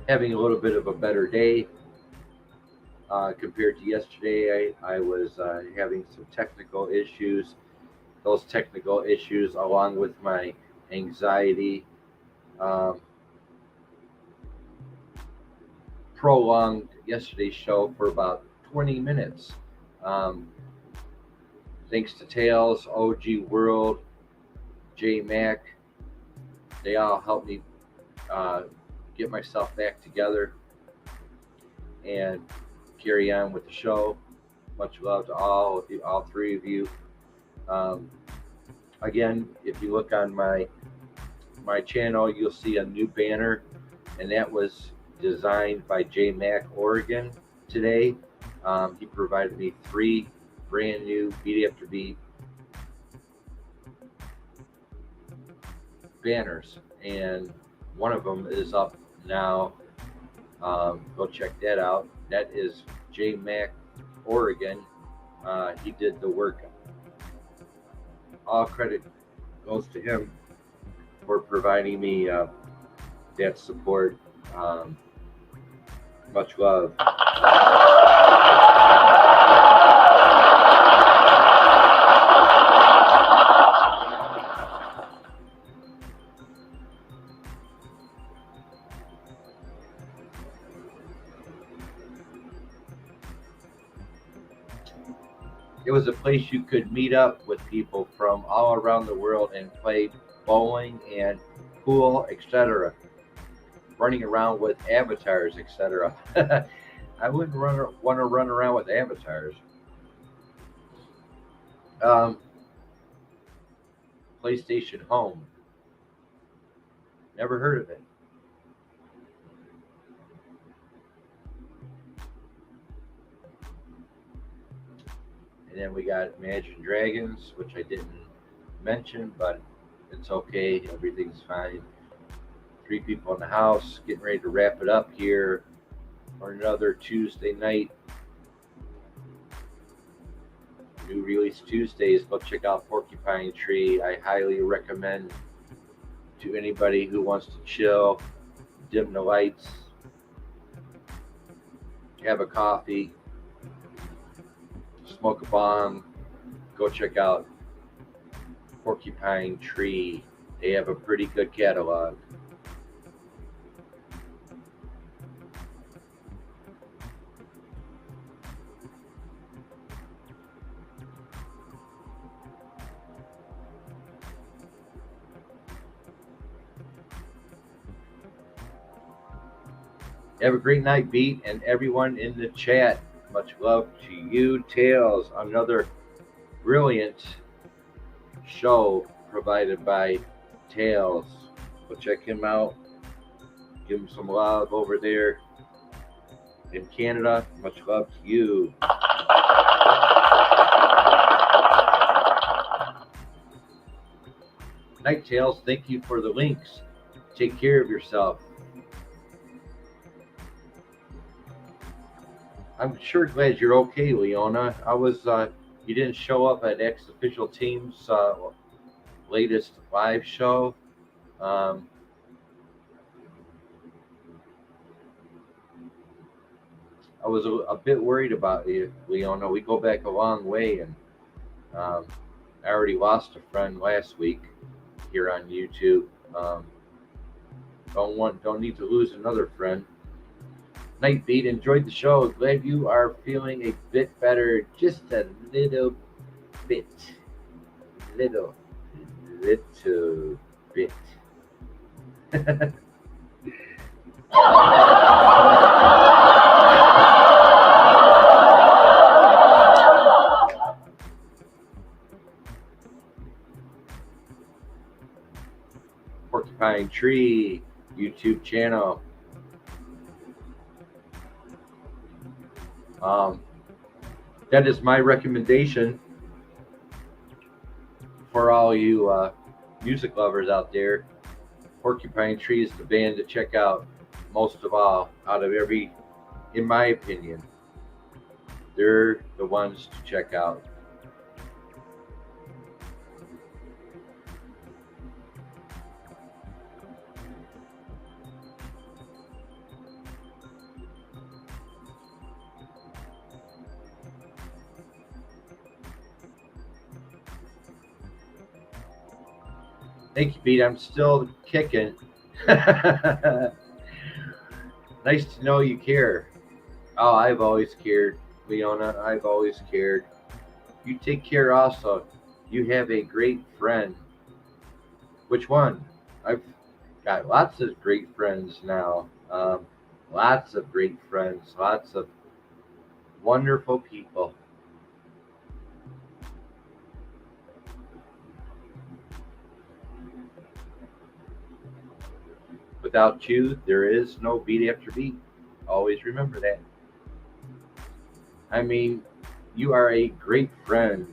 Having a little bit of a better day compared to yesterday. I was having some technical issues. Those technical issues, along with my anxiety, prolonged yesterday's show for about 20 minutes. Thanks to Tails, OG World, J Mac, they all helped me get myself back together and carry on with the show. Much love to all of you, all three of you. Again, if you look on my channel, you'll see a new banner, and that was designed by J Mac Oregon today. He provided me 3 brand new beat after beat banners, and one of them is up now. Go check that out. That is J Mac Oregon. He did the work. All credit goes to him for providing me that support. Much love. It was a place you could meet up with people from all around the world and play bowling and pool, etc. Running around with avatars, etc. I wouldn't want to run around with avatars. PlayStation Home. Never heard of it. And then we got Imagine Dragons, which I didn't mention, but it's okay. Everything's fine. 3 people in the house. Getting ready to wrap it up here for another Tuesday night. New Release Tuesdays. Go check out Porcupine Tree. I highly recommend to anybody who wants to chill, dim the lights, have a coffee, smoke a bong. Go check out Porcupine Tree. They have a pretty good catalog. Have a great night, Beat, and everyone in the chat. Much love to you, Tails. Another brilliant show provided by Tails. Go check him out. Give him some love over there in Canada. Much love to you. Night, Tails. Thank you for the links. Take care of yourself. I'm sure glad you're okay, Leona. I was you didn't show up at X Official Team's latest live show. Um, I was a bit worried about you, Leona. We go back a long way, and um, I already lost a friend last week here on YouTube. Um, don't need to lose another friend. Nightbeat, enjoyed the show. Glad you are feeling a bit better, just a little bit, little, little bit. Porcupine Tree YouTube channel. That is my recommendation for all you music lovers out there. Porcupine Tree is the band to check out most of all out of every, in my opinion. They're the ones to check out. Thank you, Pete. I'm still kicking. Nice to know you care. Oh, I've always cared, Leona. I've always cared. You take care also. You have a great friend. Which one? I've got lots of great friends now. Lots of great friends. Lots of wonderful people. Without you, there is no beat after beat. Always remember that. I mean, you are a great friend.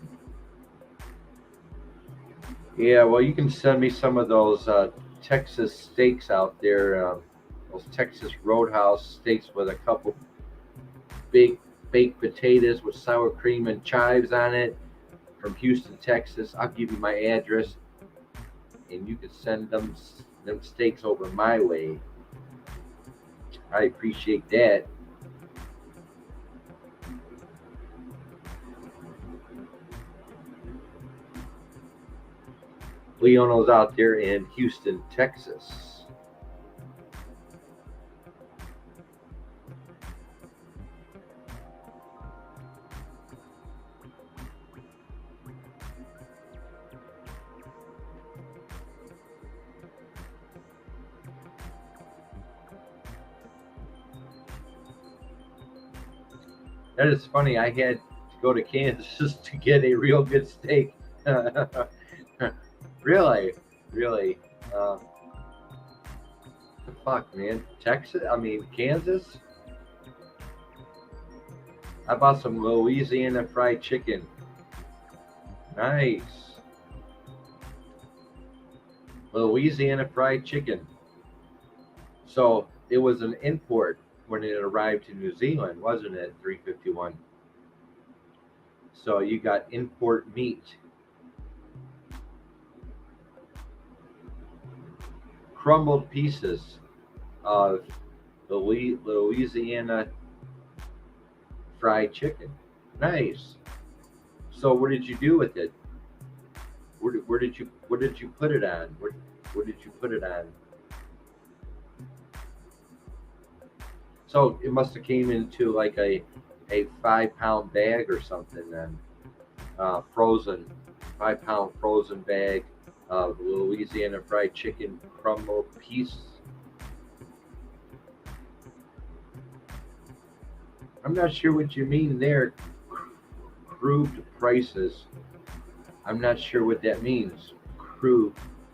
Yeah, well, you can send me some of those Texas steaks out there, those Texas Roadhouse steaks with a couple big baked potatoes with sour cream and chives on it from Houston, Texas. I'll give you my address, and you can send them steaks over my way. I appreciate that. Leono's out there in Houston, Texas. That is funny. I had to go to Kansas to get a real good steak. Really? The fuck, man? Texas? I mean, Kansas? I bought some Louisiana fried chicken. Nice. Louisiana fried chicken. So it was an import when it arrived to New Zealand, wasn't it? 351. So you got import meat. Crumbled pieces of the Louisiana fried chicken. Nice. So what did you do with it? Where did you put it on? Where did you put it on? So it must have came into like a 5-pound bag or something then. Frozen, 5-pound frozen bag of Louisiana fried chicken crumble piece. I'm not sure what you mean there. Crude prices. I'm not sure what that means. Crude.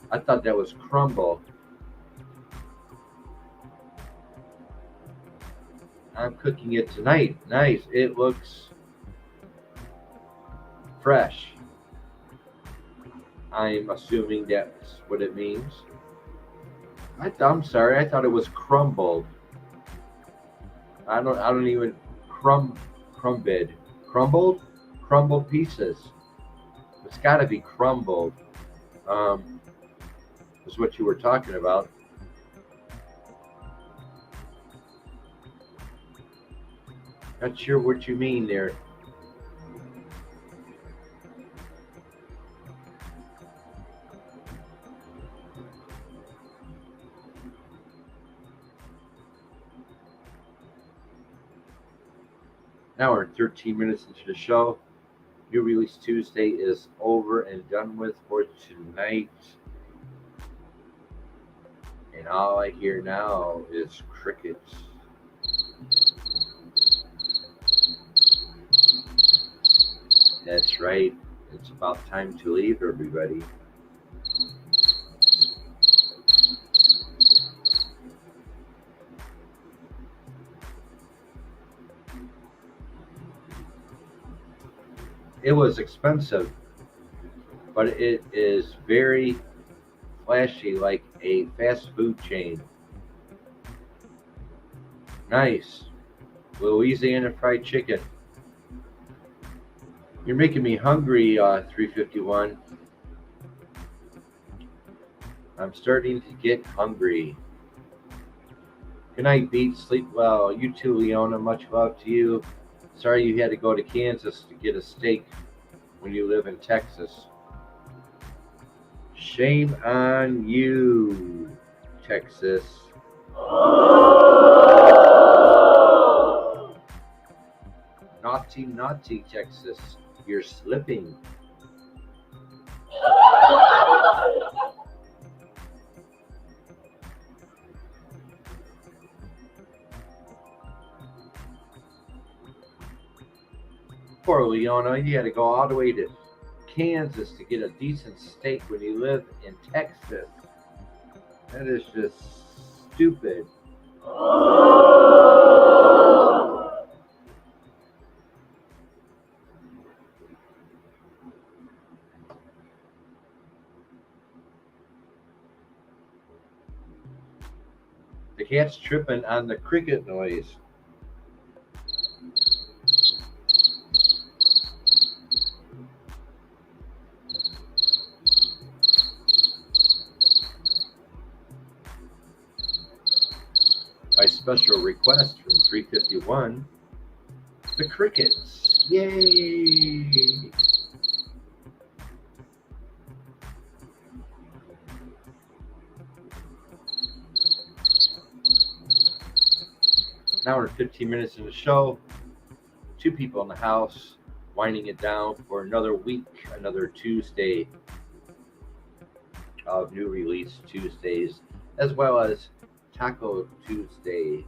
I thought that was crumble. I'm cooking it tonight. Nice. It looks fresh. I'm assuming that's what it means. I'm sorry. I thought it was crumbled. I don't even Crumbed. Crumbled? Crumbled pieces. It's got to be crumbled. Is what you were talking about. Not sure what you mean there. Now we're 13 minutes into the show. New Release Tuesday is over and done with for tonight. And all I hear now is crickets. That's right. It's about time to leave, everybody. It was expensive, but it is very flashy, like a fast food chain. Nice. Louisiana fried chicken. You're making me hungry, 351. I'm starting to get hungry. Good night, Beat. Sleep well. You too, Leona. Much love to you. Sorry you had to go to Kansas to get a steak when you live in Texas. Shame on you, Texas. Naughty, naughty, Texas. You're slipping. Poor Leona, you had to go all the way to Kansas to get a decent steak when you live in Texas. That is just stupid. The cat's tripping on the cricket noise. By special request from 351, the crickets. Yay! Now we're 15 minutes in the show. 2 people in the house, winding it down for another week, another Tuesday of New Release Tuesdays, as well as Taco Tuesday.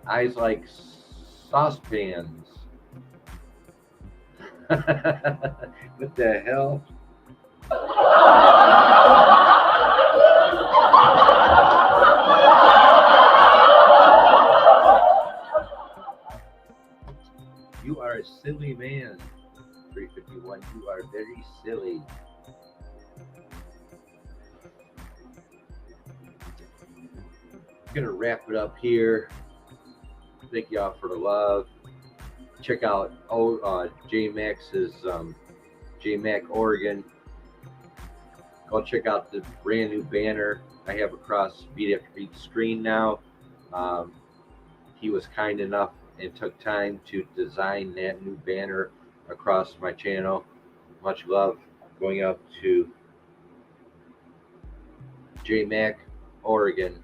Eyes like saucepans. What the hell? You are a silly man, 351. You are very silly. Gonna wrap it up here. Thank y'all for the love. Check out J Max's J Mac Oregon. Go check out the brand new banner I have across Beat After Beat screen now. He was kind enough and took time to design that new banner across my channel. Much love going up to J Mac Oregon.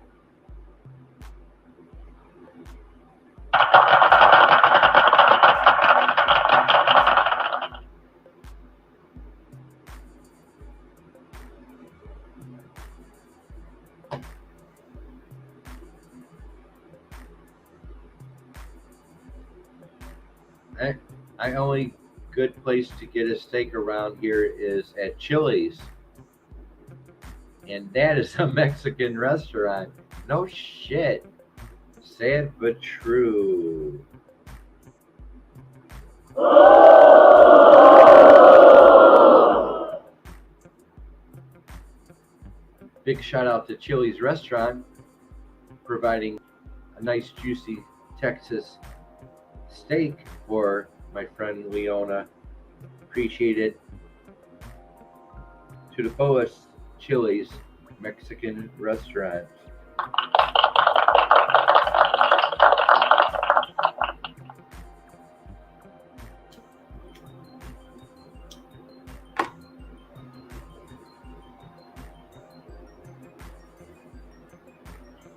My only good place to get a steak around here is at Chili's. And that is a Mexican restaurant. No shit. Sad but true. Big shout out to Chili's restaurant providing a nice juicy Texas steak for my friend Leona. Appreciate it. To the fullest, Chili's Mexican restaurant.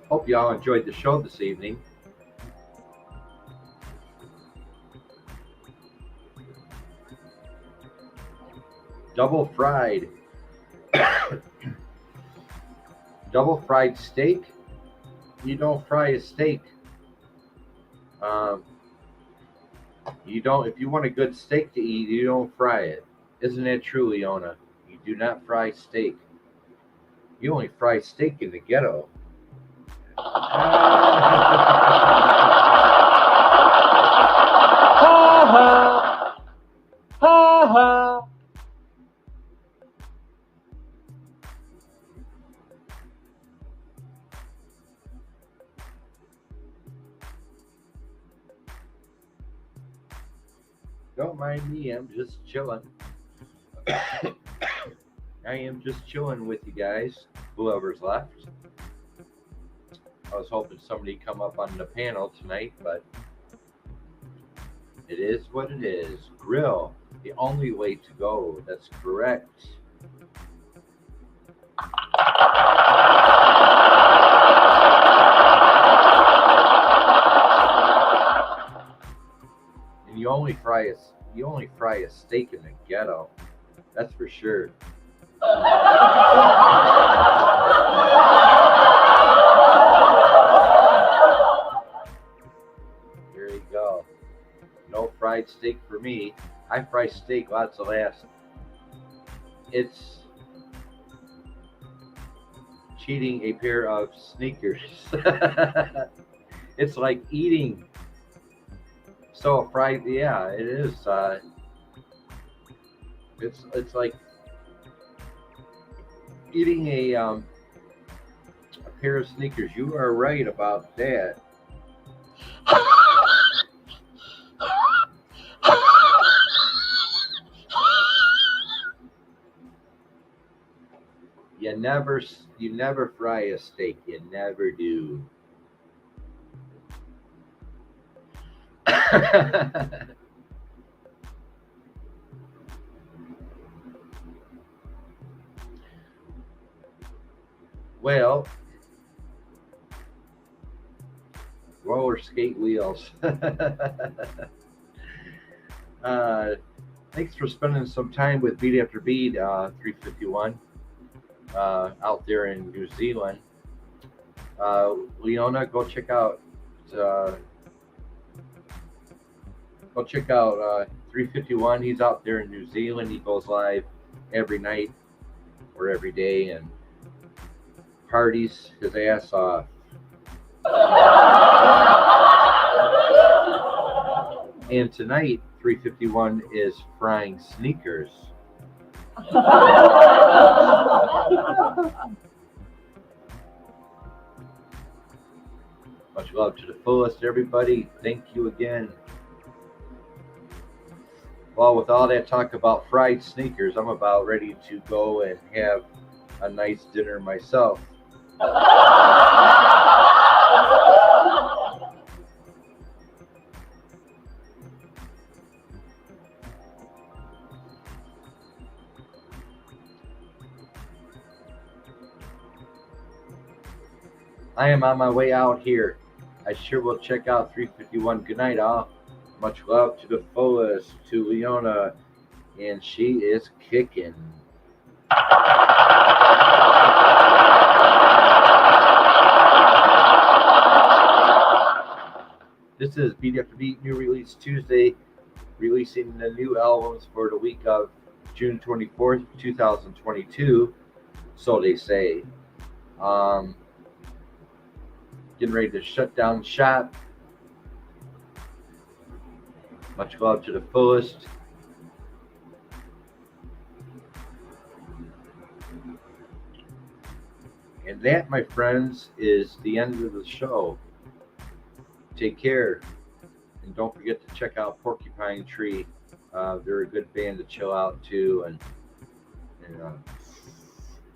Hope y'all enjoyed the show this evening. Double fried steak. You don't fry a steak. You don't. If you want a good steak to eat, you don't fry it. Isn't that true, Leona? You do not fry steak. You only fry steak in the ghetto. Ha ha! Ha ha! Don't mind me, I'm just chilling. I am just chilling with you guys, whoever's left. I was hoping somebody come up on the panel tonight, but it is what it is. Grill, the only way to go. That's correct. And you only fry a steak in the ghetto. That's for sure. Here you go. No fried steak for me. I fry steak lots of laughs. It's cheating a pair of sneakers. It's like eating. So fried, yeah, it is. It's like eating a pair of sneakers. You are right about that. You never fry a steak. You never do. Well, roller skate wheels. Thanks for spending some time with Beat After Beat 351 out there in New Zealand. Leona, go check out 351. He's out there in New Zealand. He goes live every night or every day and parties his ass off. And tonight, 351 is frying sneakers. Much love to the fullest, everybody. Thank you again. Well, with all that talk about fried sneakers, I'm about ready to go and have a nice dinner myself. I am on my way out here. I sure will check out 351. Good night, all. Much love to the fullest, to Leona, and she is kicking. This is Beat After Beat New Release Tuesday, releasing the new albums for the week of June 24th, 2022. So they say. Getting ready to shut down shop. Much love to the fullest. And that, my friends, is the end of the show. Take care. And don't forget to check out Porcupine Tree. They're a good band to chill out to and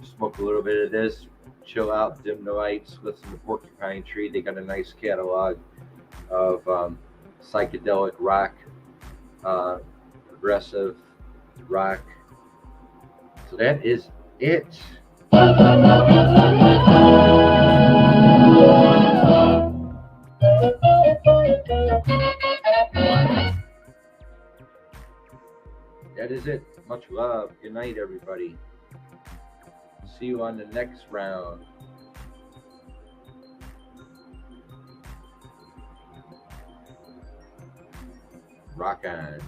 smoke a little bit of this, chill out, dim the lights, listen to Porcupine Tree. They got a nice catalog of psychedelic rock, progressive rock. So that is it. That is it. Much love. Good night, everybody. See you on the next round. Rock on.